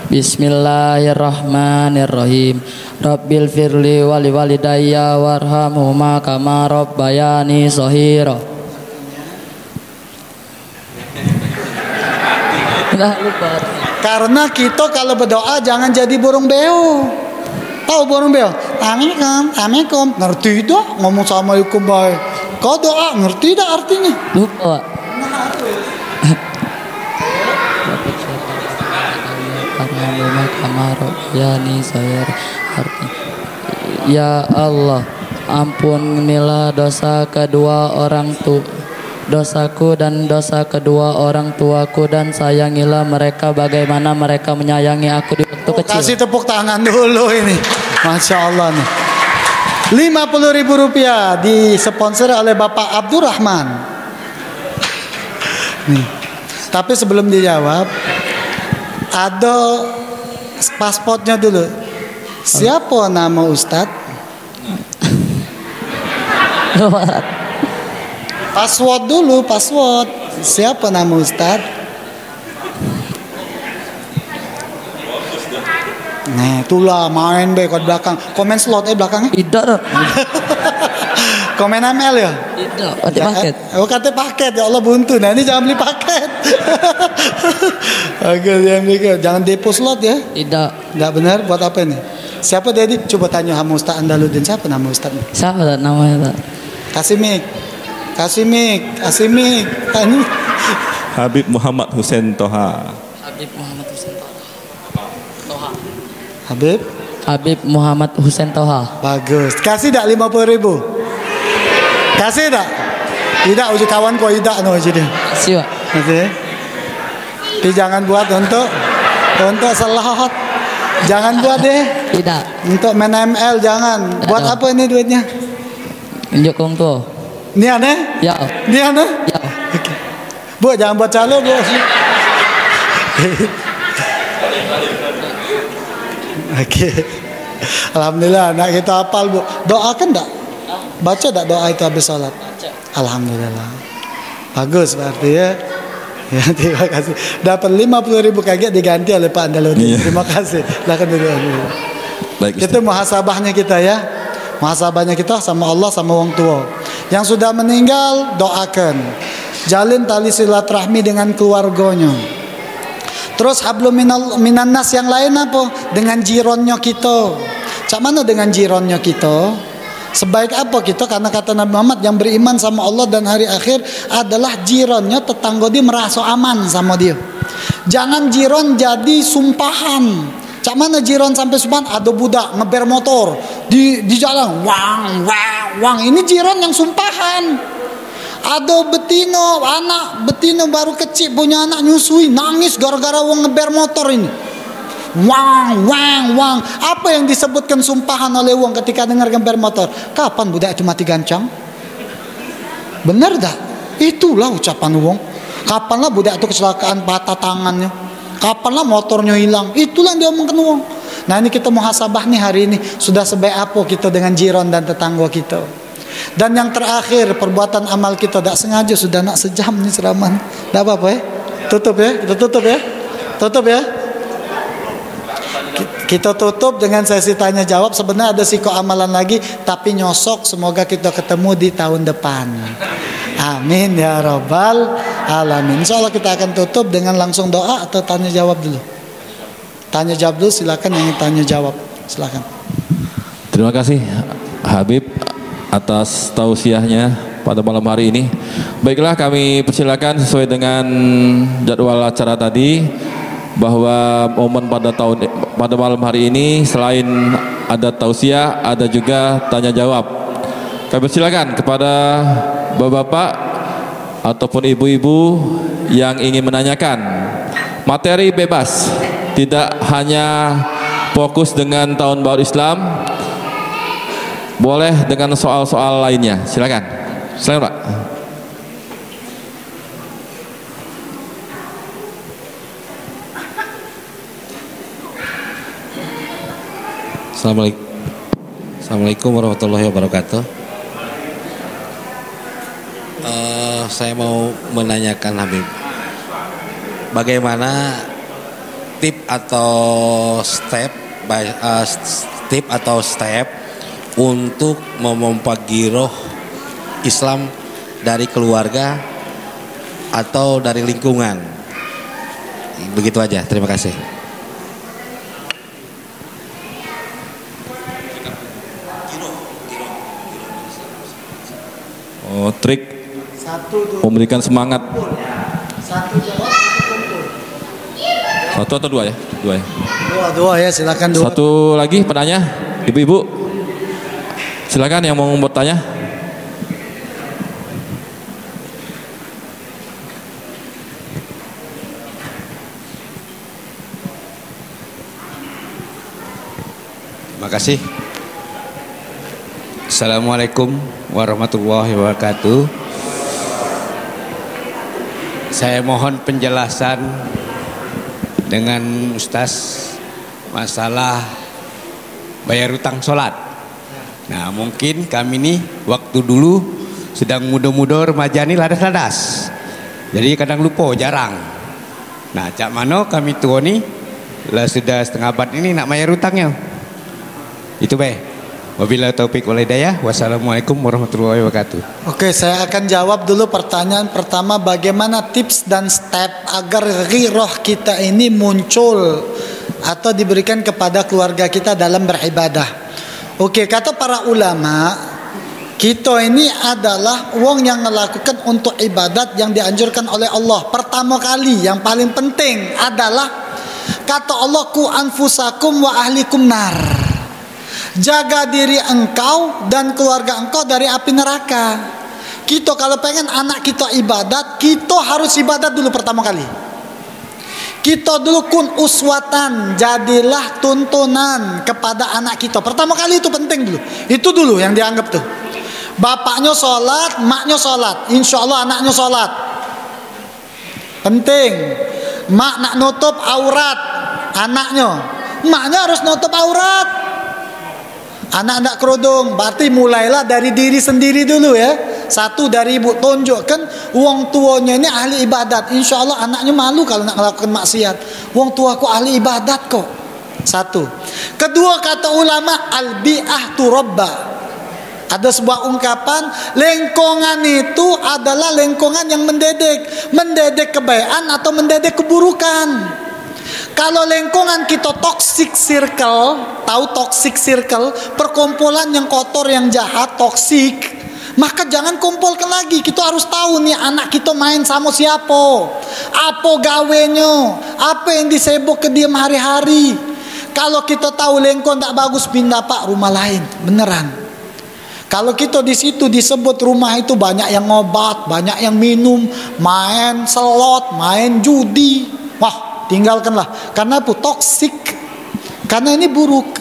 Bismillahirrahmanirrahim. Rabbil firli wali walidayya warhamhuma kama rabbayani shaghira. Enggak lupa. Karena kita kalau berdoa jangan jadi burung beo. Tahu burung beo? Assalamualaikum. Ngerti tak? Ngomong assalamualaikum baik. Kau doa ngerti tak artinya? Lupa. Ya Allah, ampunilah dosa kedua orang dosaku dan dosa kedua orang tuaku, dan sayangilah mereka bagaimana mereka menyayangi aku di waktu kecil. Kasih tepuk tangan dulu ini. Masya Allah nih. 50.000 rupiah disponsori oleh Bapak Abdurrahman. Nih. Tapi sebelum dijawab, ada pasportnya dulu. Siapa nama Ustadz? Password dulu, password. Siapa nama Ustadz? Nah, itulah main be ke belakang. Komen slot belakangnya? Tidak. Komen ML ya? Tidak. Pakai paket. Oh kata paket ya Allah buntu. Nah ini jangan beli paket. Oke, jangan depo slot ya? Tidak. Tidak benar. Buat apa ini? Siapa Dedi? Coba tanya sama Ustaz Andaludin. Siapa nama Ustaz? Siapa namanya? Kasih mic. Tanya. Habib Muhammad Hussein Toha. Habib Muhammad Hussein Toha. Bagus. Kasih tak 50.000? Kasih tak? Tidak uji kawan kau tidak no uji dia. Kasih Pak. Kasih. Tapi jangan buat untuk salah. Jangan buat deh. Tidak. Untuk main ML jangan. Buat apa ini duitnya? Tunjuk kong tuh. Ini aneh? Ya. Ini aneh? Ya. Oke. Bu jangan buat calo bu. Oke. Alhamdulillah anak kita hafal bu. Doakan tak? Baca tak doa itu habis sholat? Alhamdulillah. Bagus berarti ya. Ya, terima kasih. Dapat 50.000 kaget diganti oleh Pak Andaludin. Iya. Terima kasih. Silakan dulu. Baik, Itu muhasabahnya kita ya. Muhasabahnya kita sama Allah sama wong tua. Yang sudah meninggal doakan. Jalin tali silaturahmi dengan keluarganya. Terus hablum minan nas yang lain apa? Dengan jironnya kita. Cak mana dengan jironnya kita? Sebaik apa kita, karena kata Nabi Muhammad yang beriman sama Allah dan hari akhir adalah jironnya tetangga dia merasa aman sama dia. Jangan jiron jadi sumpahan. Cak mana jiron sampai sumpahan? Ada budak ngeber motor di jalan, wang wang wang. Ini jiron yang sumpahan. Ada betino, anak betino baru kecil punya anak nyusui, nangis gara-gara wong ngeber motor ini. Wang, wang, wang. Apa yang disebutkan sumpahan oleh wong ketika dengar ngeber motor? Kapan budak itu mati gancang? Benar dah. Itulah ucapan wong. Kapanlah budak itu kecelakaan patah tangannya? Kapanlah motornya hilang? Itulah yang diomongkan wong. Nah ini kita muhasabah nih hari ini. Sudah sebaik apa kita dengan jiran dan tetangga kita? Dan yang terakhir, perbuatan amal kita tak sengaja. Sudah nak sejam nih ceramah. Tak apa-apa ya. Tutup ya. Kita tutup ya. Tutup ya. Kita tutup dengan sesi tanya jawab. Sebenarnya ada siko amalan lagi, tapi nyosok. Semoga kita ketemu di tahun depan. Amin ya rabbal alamin. Insyaallah kita akan tutup dengan langsung doa atau tanya jawab dulu. Tanya jawab dulu, silakan yang tanya jawab. Silakan. Terima kasih Habib atas tausiahnya pada malam hari ini. Baiklah, kami persilakan sesuai dengan jadwal acara tadi, bahwa momen pada malam hari ini selain ada tausiah, ada juga tanya jawab. Kami persilakan kepada bapak-bapak ataupun ibu-ibu yang ingin menanyakan. Materi bebas, tidak hanya fokus dengan tahun baru Islam, boleh dengan soal-soal lainnya. Silakan. Silakan, Pak. Assalamualaikum warahmatullahi wabarakatuh. Saya mau menanyakan Habib, bagaimana tip atau step untuk memompa giroh Islam dari keluarga atau dari lingkungan? Begitu aja, terima kasih. Oh, trik memberikan semangat. Satu jawab, satu kumpul. Satu atau dua ya? Dua ya. Dua ya, silakan dua. Satu lagi penanya, ibu-ibu. Silakan yang mau bertanya. Terima kasih. Assalamualaikum warahmatullahi wabarakatuh. Saya mohon penjelasan dengan Ustaz masalah bayar utang sholat. Nah, mungkin kami nih waktu dulu sedang muda-muda remaja nih ladas-ladas. Jadi kadang lupa, jarang. Nah, cak mano kami tua nih lah sudah setengah abad ini nak bayar utangnya. Itu be. Wabillahi taufik wal hidayah. Wassalamualaikum warahmatullahi wabarakatuh. Oke, saya akan jawab dulu pertanyaan pertama, bagaimana tips dan step agar ghirah kita ini muncul atau diberikan kepada keluarga kita dalam beribadah. Oke, kata para ulama, kita ini adalah wong yang melakukan untuk ibadat yang dianjurkan oleh Allah. Pertama kali yang paling penting adalah kata Allah, ku anfusakum wa ahlikum nar. Jaga diri engkau dan keluarga engkau dari api neraka. Kita kalau pengen anak kita ibadat, kita harus ibadat dulu pertama kali. Kita dulu kun uswatan, jadilah tuntunan kepada anak kita. Pertama kali itu penting dulu. Itu dulu yang dianggap tuh. Bapaknya sholat, maknya sholat, insya Allah anaknya sholat. Penting. Mak nak nutup aurat anaknya, maknya harus nutup aurat. Anak-anak kerudung, berarti mulailah dari diri sendiri dulu ya. Satu dari ibu tunjukkan wong tuanya ini ahli ibadat. Insya Allah anaknya malu kalau nak melakukan maksiat. Wong tuaku ahli ibadat kok. Satu. Kedua, kata ulama, al-bi'ah turabba. Ada sebuah ungkapan, lingkungan itu adalah lingkungan yang mendidik kebaikan atau mendidik keburukan. Kalau lingkungan kita toxic circle, tahu toxic circle, perkumpulan yang kotor, yang jahat, toxic, maka jangan kumpulkan lagi. Kita harus tahu nih anak kita main sama siapa, apa gawenya, apa yang disebut ke dia hari-hari. Kalau kita tahu lingkungan tak bagus, pindah pak rumah lain, beneran. Kalau kita di situ disebut rumah itu banyak yang ngobat, banyak yang minum, main slot, main judi, wah tinggalkanlah. Karena itu toksik, karena ini buruk,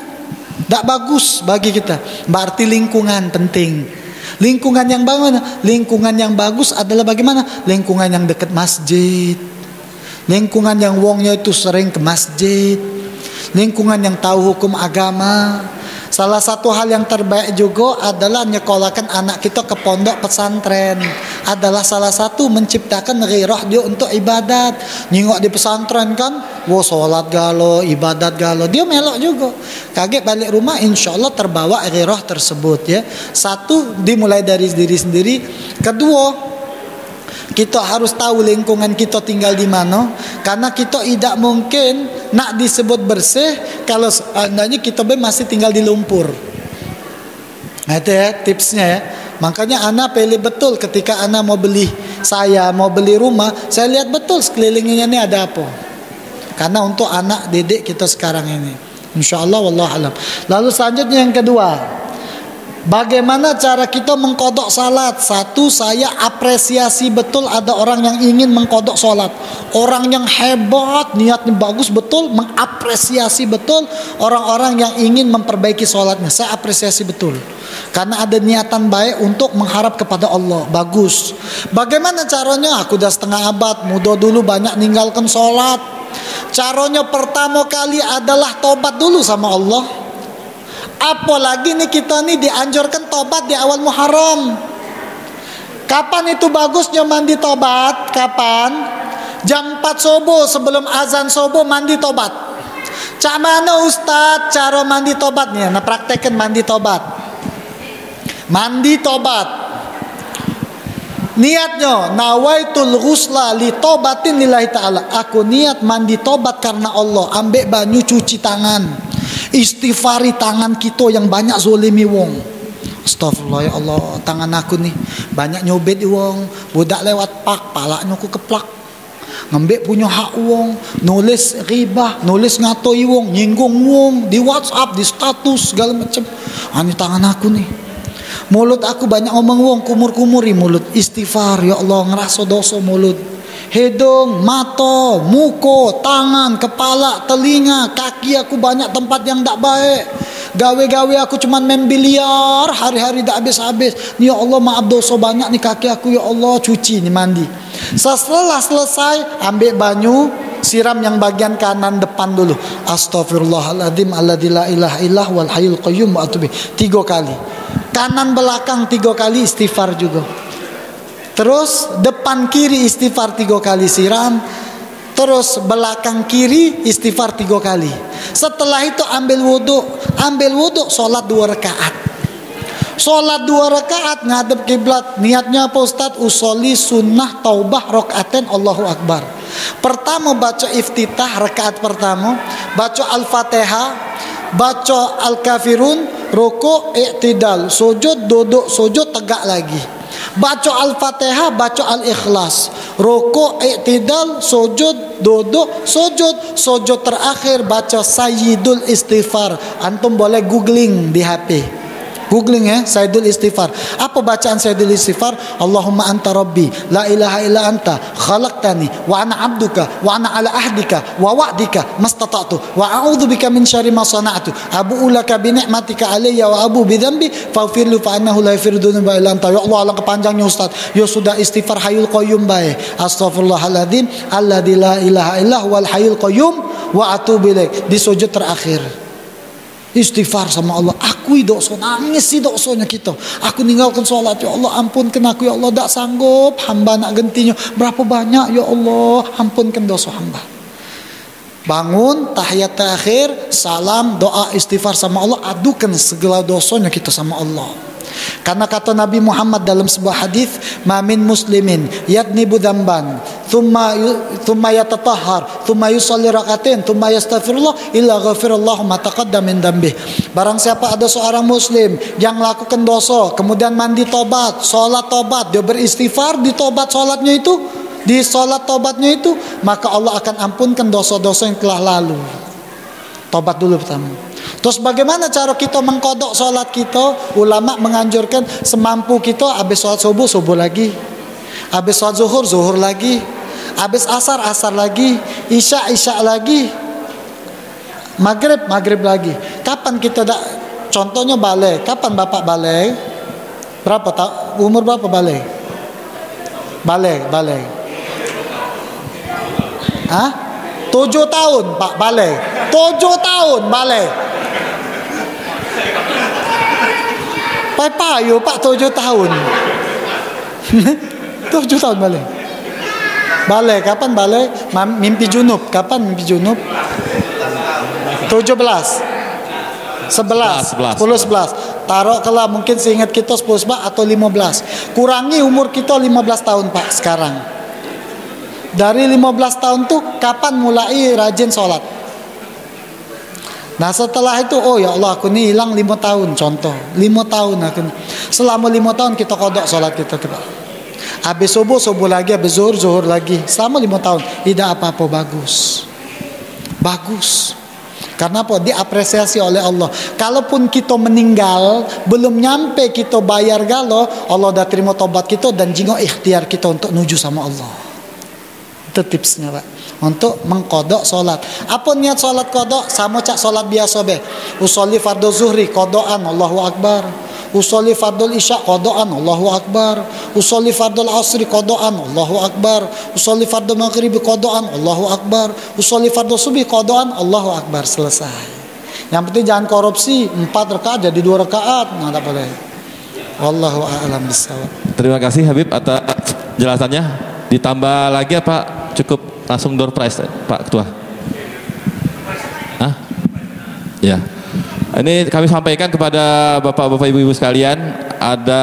tidak bagus bagi kita. Berarti lingkungan penting. Lingkungan yang bagaimana? Lingkungan yang bagus adalah bagaimana? Lingkungan yang dekat masjid, lingkungan yang wongnya itu sering ke masjid, lingkungan yang tahu hukum agama. Salah satu hal yang terbaik juga adalah nyekolahkan anak kita ke pondok pesantren. Adalah salah satu menciptakan ghirah dia untuk ibadat. Nyingok di pesantren kan, wah sholat galo, ibadat galo, dia melok juga. Kaget balik rumah, insya Allah terbawa ghirah tersebut ya. Satu, dimulai dari diri sendiri. Kedua, kita harus tahu lingkungan kita tinggal di mana, karena kita tidak mungkin nak disebut bersih kalau seandainya kita masih tinggal di lumpur. Nah itu ya tipsnya ya. Makanya anak pilih betul ketika anak mau beli rumah, saya lihat betul sekelilingnya ini ada apa. Karena untuk anak didik kita sekarang ini, insya Allah wallahu alam. Lalu selanjutnya yang kedua, bagaimana cara kita mengkodok salat? Satu, saya apresiasi betul ada orang yang ingin mengkodok salat. Orang yang hebat, niatnya bagus betul, mengapresiasi betul orang-orang yang ingin memperbaiki salatnya. Saya apresiasi betul. Karena ada niatan baik untuk mengharap kepada Allah. Bagus. Bagaimana caranya? Aku udah setengah abad, muda dulu banyak ninggalkan salat. Caranya pertama kali adalah tobat dulu sama Allah. Apalagi nih kita nih dianjurkan tobat di awal Muharram. Kapan itu bagusnya mandi tobat? Kapan? Jam 4 subuh sebelum azan subuh mandi tobat. Cak mana Ustaz cara mandi tobatnya? Nah praktekkan mandi tobat. Mandi tobat. Niatnya nawaitul ghusla li tobatin lillahi ta'ala. Aku niat mandi tobat karena Allah. Ambek banyu cuci tangan, istighfari tangan kita yang banyak zolimi wong. Astagfirullah ya Allah, tangan aku nih banyak nyobet wong, budak lewat pak, palaknya aku keplak. Ngembek punya hak wong, nulis ribah, nulis ngatoi wong, nyinggung wong di WhatsApp, di status segala macam. Ini tangan aku nih. Mulut aku banyak ngomong wong, kumur-kumuri mulut. Istighfar ya Allah, ngerasa dosa mulut. Hidung, mata, muka, tangan, kepala, telinga, kaki aku banyak tempat yang tak baik. Gawe-gawe aku cuman main biliar, hari-hari tak habis-habis. Ya Allah maaf dosa banyak nih kaki aku ya Allah, cuci nih mandi. Setelah selesai ambil banyu, siram yang bagian kanan depan dulu. Astaghfirullahaladzim alladzi la ilaha illallah wal hayyul qayyum wa atubu 3 kali. Kanan belakang 3 kali istighfar juga. Terus depan kiri istighfar 3 kali siram. Terus belakang kiri istighfar 3 kali. Setelah itu ambil wudhu, sholat 2 rakaat. Sholat 2 rakaat ngadep kiblat. Niatnya apa Ustaz? Usolli sunnah taubah rokaaten Allahu Akbar. Pertama baca iftitah rakaat pertama, baca al-fatihah, baca al-kafirun, rukuk, i'tidal, sujud, duduk, sujud, tegak lagi. Baca al-fatihah, baca al-ikhlas, rukuk, i'tidal, sujud, duduk, sujud terakhir baca sayyidul istighfar. Antum boleh googling di HP, googling ya, sayyidul istighfar. Apa bacaan sayyidul istighfar? Allahumma anta rabbi la ilaha illa anta khalaqtani wa ana abduka wa ana ala ahdika wa wa'dika mastata'tu wa a'udzu bika min syarri ma sana'tu abu'u laka bi ni'matika alayya wa abu bi dzambi faghfir li fa innahu la yaghfiru dzunuba illa anta. Ya Allah, alangkah panjangnya Ustaz. Ya sudah istighfar hayyul qayyum bae. Astaghfirullahaladzim alladzi la ilaha illa huwal hayyul qayyum wa atubu ilaik di sujud terakhir. Istighfar sama Allah. Akui dosa, nangis sih dosanya kita. Aku ninggalkan sholat, ya Allah ampunkan aku, ya Allah tak sanggup, hamba nak gentinya berapa banyak, ya Allah ampunkan dosa hamba. Bangun tahiyat terakhir, salam, doa, istighfar sama Allah, adukan segala dosanya kita sama Allah. Karena kata Nabi Muhammad dalam sebuah hadis, "Ma min muslimin yadnibu dzamban, thumma yatatahhar, thumma yusalli rak'atain, thumma yastaghfirullah illa ghafirallahu ma taqaddama min dzambih." Barang siapa ada seorang muslim yang melakukan dosa, kemudian mandi tobat, salat tobat, dia beristighfar di tobat salatnya itu, di salat tobatnya itu, maka Allah akan ampunkan dosa-dosa yang telah lalu. Tobat dulu pertama. Terus bagaimana cara kita mengkodok sholat kita? Ulama menganjurkan semampu kita, habis sholat subuh, subuh lagi, habis sholat zuhur, zuhur lagi, habis asar, asar lagi, isya, isya lagi, maghrib, maghrib lagi. Kapan kita contohnya balik? Kapan bapak balik? Berapa umur berapa balik? Balik. Hah? 7 tahun Pak balik. 7 tahun balik. Payo Pak 7 tahun. 7 tahun balik. Balik kapan balik? Mimpi junub. Kapan mimpi junub? 17. 11. 10 11. Taruh kalau mungkin seingat kita 10 11 atau 15. Kurangi umur kita 15 tahun Pak sekarang. Dari 15 tahun tuh kapan mulai rajin sholat? Nah setelah itu, oh ya Allah aku ini hilang 5 tahun contoh, 5 tahun aku. Selama 5 tahun kita kodok sholat kita. Habis subuh, subuh lagi, habis zuhur, zuhur lagi. Selama 5 tahun, tidak apa-apa, bagus. Bagus. Karena apa? Diapresiasi oleh Allah. Kalaupun kita meninggal, belum nyampe kita bayar galo, Allah dah terima tobat kita dan jingok ikhtiar kita untuk nuju sama Allah. Itu tipsnya Pak, untuk mengkodok sholat. Apa niat sholat kodok? Sama cak sholat biasa be. Usolli fardhu zuhri kodokan Allahu Akbar, usolli fardhu isya kodokan Allahu Akbar, usolli fardhu asri kodokan Allahu Akbar, usolli fardhu maghribi kodokan Allahu Akbar, usolli fardhu subuh kodokan Allahu Akbar. Selesai. Yang penting jangan korupsi. 4 rakaat jadi 2 rakaat, nggak boleh. Wallahu a'lam bishawab. Terima kasih Habib atas jelasannya. Ditambah lagi apa? Cukup langsung door prize Pak Ketua. Hah? Ya. Ini kami sampaikan kepada Bapak-bapak Ibu-ibu sekalian, ada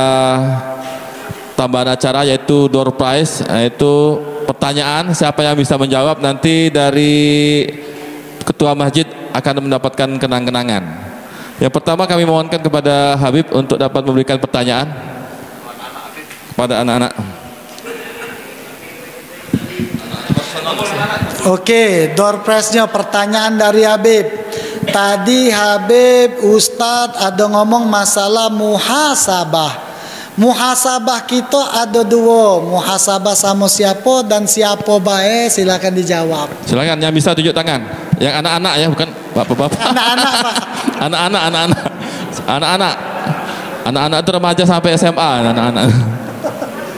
tambahan acara yaitu door prize, yaitu pertanyaan siapa yang bisa menjawab nanti dari Ketua Masjid akan mendapatkan kenang-kenangan. Yang pertama kami mohonkan kepada Habib untuk dapat memberikan pertanyaan kepada anak-anak. Oke, door prize-nya pertanyaan dari Habib. Tadi Habib Ustadz ada ngomong masalah muhasabah. Muhasabah kita ada 2, muhasabah sama siapa dan siapa baik, silakan dijawab. Silakan yang bisa tunjuk tangan. Yang anak-anak ya, bukan bapak-bapak. Anak-anak Pak. Anak-anak. Anak-anak itu remaja sampai SMA, anak-anak.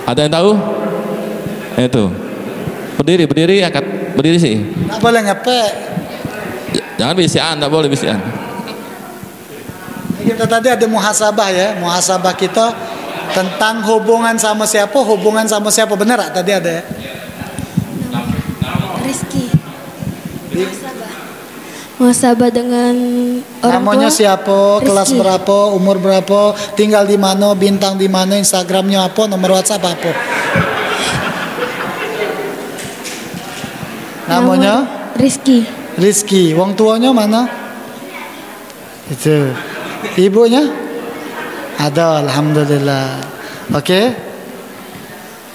Ada yang tahu? Itu. Berdiri angkat. Berdiri sih. Nggak boleh ngepek. Jangan bisian, nggak boleh bisian. Kita tadi ada muhasabah ya, muhasabah kita tentang hubungan sama siapa, bener gak? Tadi ada ya. Rizky. Muhasabah dengan orang namanya tua. siapa, Rizky. kelas berapa, umur berapa, tinggal di mana, bintang di mana, Instagramnya apa, nomor WhatsApp apa. Namanya Rizky. Wong tuanya mana? Itu. Ibunya? Ada, alhamdulillah. Oke.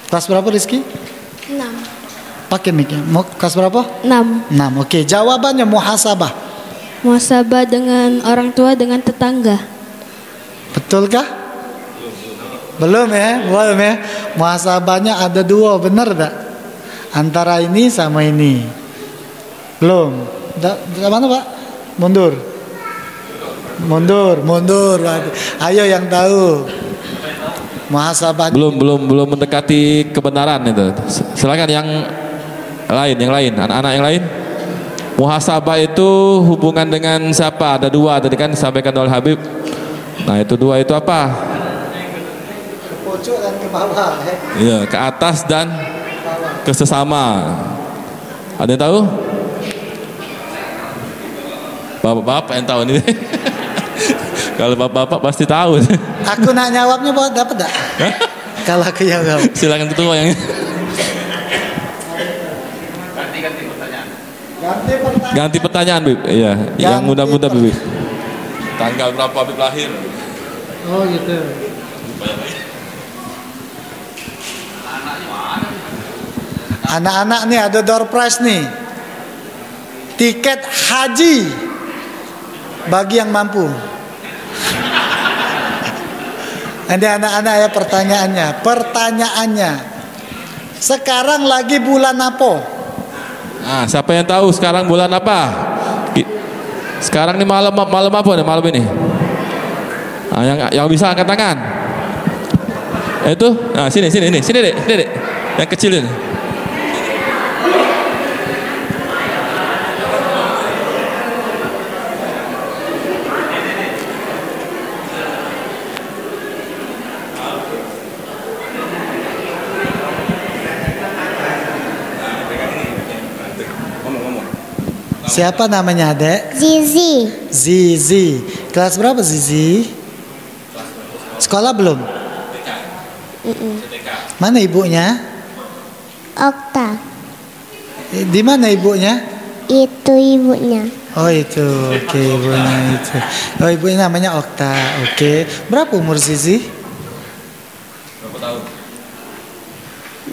Kelas berapa Rizky? 6. Pakai mic ya. Mau kelas berapa? 6. Oke. Jawabannya muhasabah. Muhasabah dengan orang tua dengan tetangga. Betulkah? Belum ya. Muhasabahnya ada 2, benar tak? Antara ini sama ini. Belum. Mana Pak? Mundur. Ayo yang tahu. Muhasabah. Belum mendekati kebenaran itu. Silakan yang lain, anak-anak yang lain. Muhasabah itu hubungan dengan siapa? Ada dua tadi kan disampaikan oleh Habib. Nah itu dua itu apa? Ke pojok dan ke bawah. Iya, ke atas dan ke sesama. Ada yang tahu? Bapak-bapak yang tahu ini. Kalau bapak-bapak pasti tahu. Aku nak jawabnya buat dapat tak? Kalau aku jawab. Silakan ketua yang ganti pertanyaan, Bib. Iya, yang muda-muda, Bib. Tanggal berapa Bib lahir? Oh gitu. Anak-anak nih ada door prize nih. Tiket haji bagi yang mampu. Ada anak-anak ya pertanyaannya. Sekarang lagi bulan apa? Nah, siapa yang tahu sekarang bulan apa? Sekarang nih malam apa nih malam ini? Nah, yang bisa angkat tangan. Itu, nah sini dek, yang kecil ini. Siapa namanya, Dek? Zizi. Zizi. Kelas berapa Zizi? Sekolah belum? Mana ibunya? Okta. Di mana ibunya? Itu ibunya. Oh itu, oke, ibunya itu. Oh ibunya namanya Okta, oke. Berapa umur Zizi?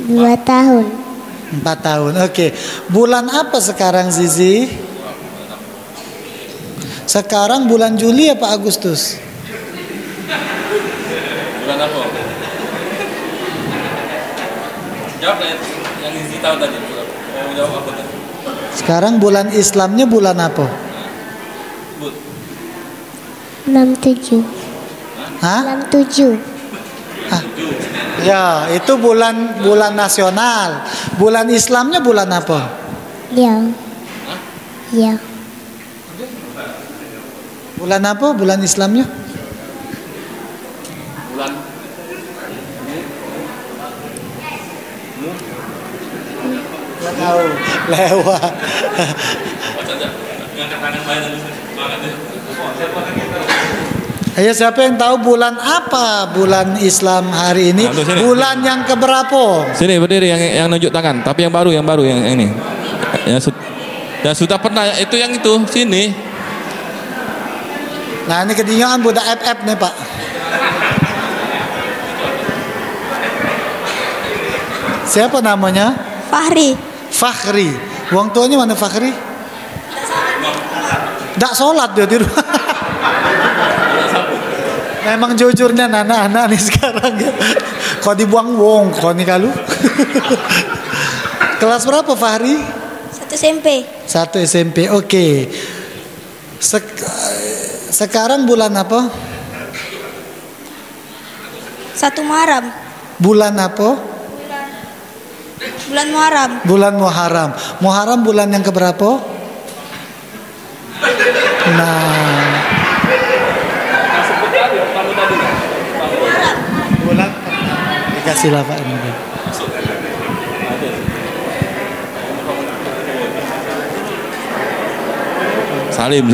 2 tahun. 4 tahun, oke. Bulan apa sekarang Zizi? Sekarang bulan Juli apa Agustus? Bulan apa? Jawab yang Zizi tahu tadi. Mau jawab apa tadi? Sekarang bulan Islamnya bulan apa? Bulan 7. Hah? Bulan 7. Ah, ya, itu bulan nasional. Bulan Islamnya bulan apa? Ya. Ya. Bulan apa? Bulan Islamnya? Bulan Nggak tahu. Lewat. Ayo siapa yang tahu bulan apa bulan Islam hari ini? Bulan yang keberapa? sini berdiri yang nunjuk tangan, tapi yang baru yang ini. Yang sudah pernah itu yang itu sini. Nah ini ketinggalan budak FF nih Pak. Siapa namanya? Fahri. Fakhri. Wong tuanya mana Fakhri? Dak sholat dia di rumah. Memang jujurnya anak-anak nih sekarang ya. Kau dibuang wong, kau nih kalu. Kelas berapa Fahri? 1 SMP. 1 SMP, oke. Sekarang bulan apa? 1 Muharram. Bulan apa? Bulan Muharram. Bulan Muharram. Muharram bulan yang keberapa? Nah. Bulan dikasih lah Pak ini. Salim.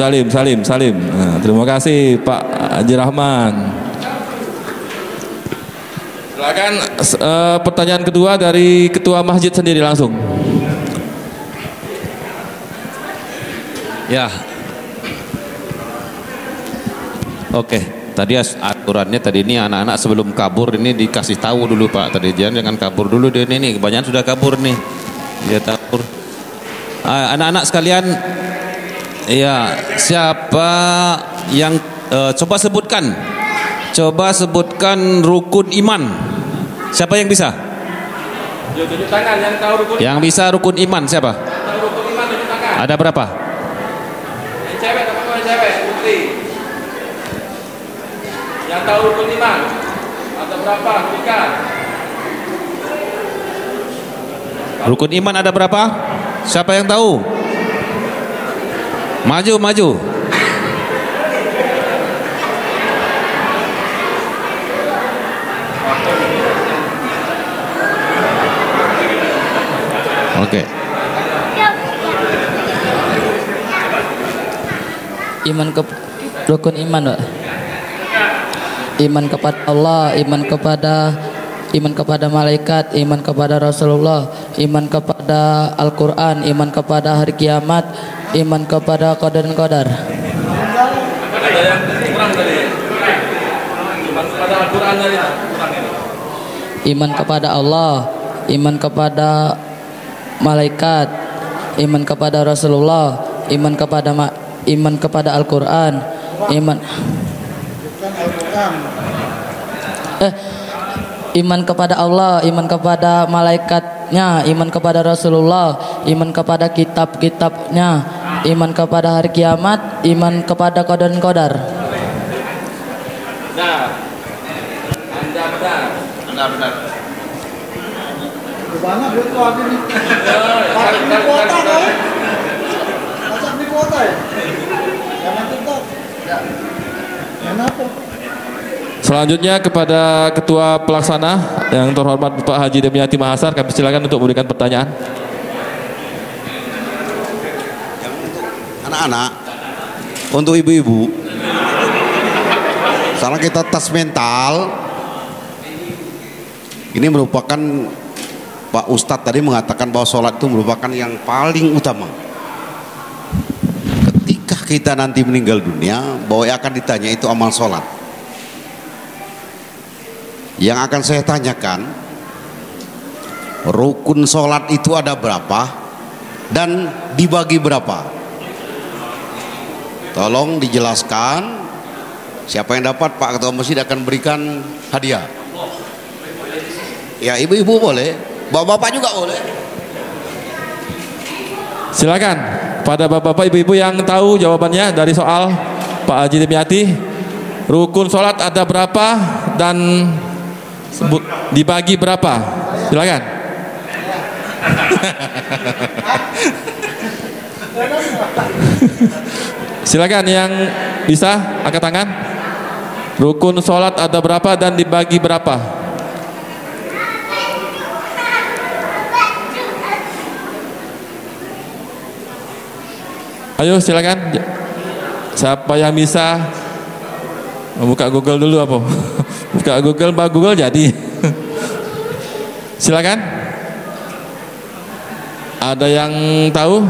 Nah, terima kasih Pak Haji Rahman. Silakan pertanyaan kedua dari ketua masjid sendiri langsung. Ya. Oke, tadi aturannya tadi ini anak-anak sebelum kabur ini dikasih tahu dulu Pak. Tadi jangan kabur dulu dia ini. Kebanyakan sudah kabur nih. Dia kabur. Anak-anak sekalian, ya, siapa yang coba sebutkan rukun iman. Siapa yang bisa? Tunjuk tangan yang tahu rukun. Yang bisa rukun iman siapa? Tahu rukun iman tunjuk tangan. Ada berapa? Yang cewek apa yang cewek? Putri. Yang tahu rukun iman. Ada berapa? Tiga. Rukun iman ada berapa? Siapa yang tahu? Maju, maju. Oke. Rukun iman, Pak. Iman kepada Allah, iman kepada malaikat, iman kepada Rasulullah, iman kepada Al-Quran, iman kepada hari kiamat, iman kepada qadar dan qadar. Ada yang kurang tadi. Iman kepada Al-Quran tadi. Iman kepada Allah, iman kepada malaikat, iman kepada Rasulullah, iman kepada Al-Quran, iman kepada Allah, iman kepada malaikatnya, iman kepada Rasulullah, iman kepada kitab-kitabnya, iman kepada hari kiamat, iman kepada qadar dan qadar. Anda benar. Banyak duit tuh habis nih. Di kuota kau. Macam di kuota ya. Jangan TikTok. Ya. Kenapa? Selanjutnya kepada Ketua Pelaksana yang terhormat Bapak Haji Demiati Mahasar, kami silakan untuk memberikan pertanyaan. Anak-anak, untuk ibu-ibu, karena kita tes mental, ini merupakan Pak Ustadz tadi mengatakan bahwa sholat itu merupakan yang paling utama. Ketika kita nanti meninggal dunia, bahwa yang akan ditanya itu amal sholat. Yang akan saya tanyakan, rukun sholat itu ada berapa dan dibagi berapa? Tolong dijelaskan. Siapa yang dapat, Pak Ketua Masjid akan berikan hadiah. Ya, ibu-ibu boleh, bapak-bapak juga boleh. Silakan pada bapak-bapak ibu-ibu yang tahu jawabannya dari soal Pak Haji Demiati, rukun sholat ada berapa dan dibagi berapa? Silakan. Silakan yang bisa angkat tangan. Rukun sholat ada berapa dan dibagi berapa? Ayo silakan. Siapa yang bisa membuka Google dulu apa? Buka Google, Pak Google jadi. Silakan. Ada yang tahu?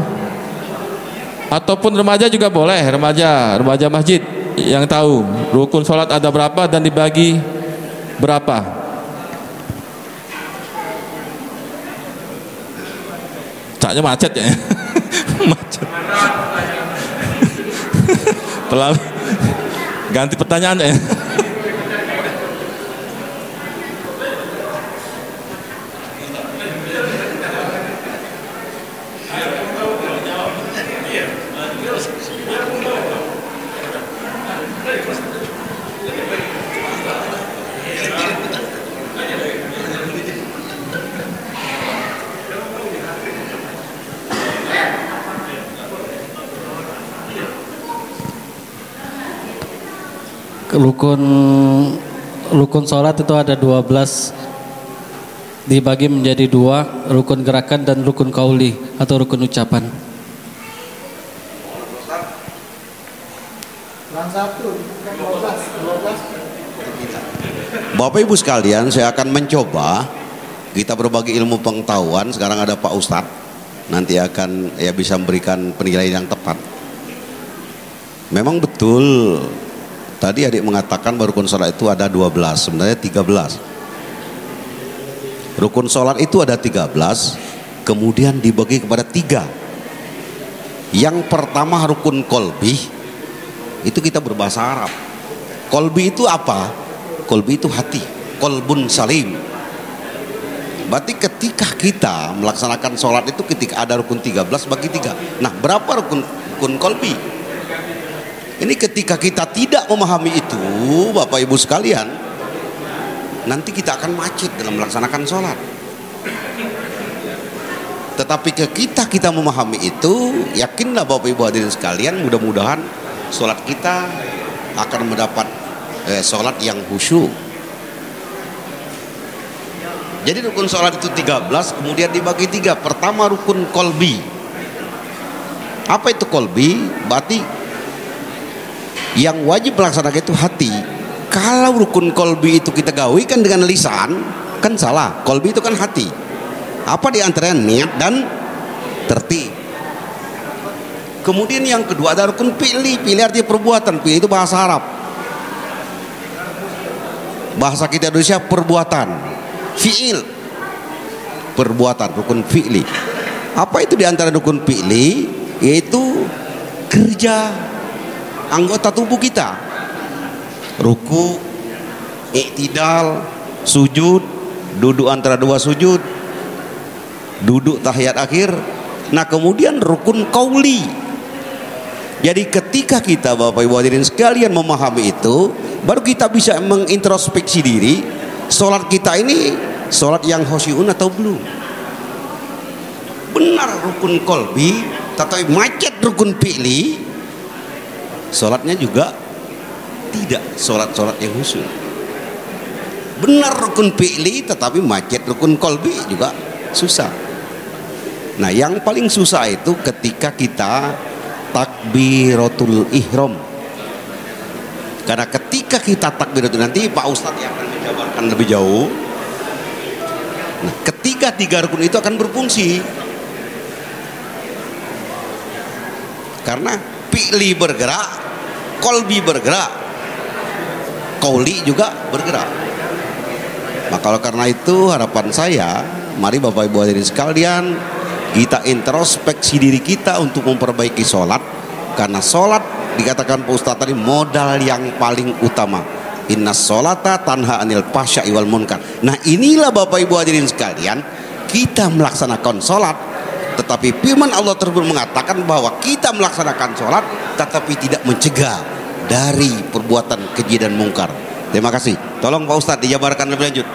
Ataupun remaja juga boleh, remaja masjid yang tahu rukun sholat ada berapa dan dibagi berapa? Caknya macet ya. Macet. Terlalu ganti pertanyaan ya. Rukun sholat itu ada 12, dibagi menjadi 2, rukun gerakan dan rukun qauli atau rukun ucapan. Bapak Ibu sekalian, saya akan mencoba kita berbagi ilmu pengetahuan. Sekarang ada Pak Ustadz, nanti akan bisa memberikan penilaian yang tepat. Memang betul tadi adik mengatakan bahwa rukun sholat itu ada 12, sebenarnya 13. Rukun sholat itu ada 13, kemudian dibagi kepada 3. Yang pertama rukun kolbi, itu kita berbahasa Arab. Kolbi itu apa? Kolbi itu hati, kolbun salim. Berarti ketika kita melaksanakan sholat itu ketika ada rukun 13 bagi 3. Nah, berapa rukun kolbi? Ini ketika kita tidak memahami itu, Bapak Ibu sekalian, nanti kita akan macet dalam melaksanakan sholat. Tetapi kita memahami itu, yakinlah Bapak Ibu hadirin sekalian, mudah-mudahan sholat kita akan mendapat sholat yang khusyuk. Jadi rukun sholat itu 13, kemudian dibagi 3. Pertama rukun kolbi. Apa itu kolbi? Berarti yang wajib melaksanakan itu hati. Kalau rukun kolbi itu kita gawikan dengan lisan, kan salah. Kolbi itu kan hati. Apa diantaranya? Niat dan tertib. Kemudian yang kedua ada rukun fi'li. Fi'li artinya perbuatan. Fi'li itu bahasa Arab. Bahasa kita Indonesia perbuatan. Fi'il, perbuatan, rukun fi'li. Apa itu diantara rukun fi'li? Yaitu kerja anggota tubuh kita. Ruku, iktidal, sujud, duduk antara dua sujud, duduk tahiyat akhir. Nah kemudian rukun qauli. Jadi ketika kita Bapak Ibu hadirin sekalian memahami itu, baru kita bisa mengintrospeksi diri. Sholat kita ini sholat yang khusyuk atau belum? Benar rukun kolbi, tetapi macet rukun fi'li, sholatnya juga tidak sholat yang khusyuk. Benar rukun fi'li, tetapi macet rukun kolbi juga susah. Nah yang paling susah itu ketika kita takbiratul ihram. Karena ketika kita takbiratul, nanti Pak Ustadz yang akan menjabarkan lebih jauh. Nah, ketika 3 rukun itu akan berfungsi. Karena fi'li bergerak, kolbi bergerak, qauli juga bergerak. Maka karena itu harapan saya, mari Bapak Ibu hadirin sekalian, kita introspeksi diri kita untuk memperbaiki sholat. Karena sholat dikatakan Pak Ustadz tadi modal yang paling utama. Inna sholata tanha anil fahsya'i wal munkar. Nah inilah Bapak Ibu hadirin sekalian, kita melaksanakan sholat, tetapi firman Allah tersebut mengatakan bahwa kita melaksanakan sholat tetapi tidak mencegah dari perbuatan keji dan mungkar. Terima kasih. Tolong Pak Ustadz dijabarkan lebih lanjut.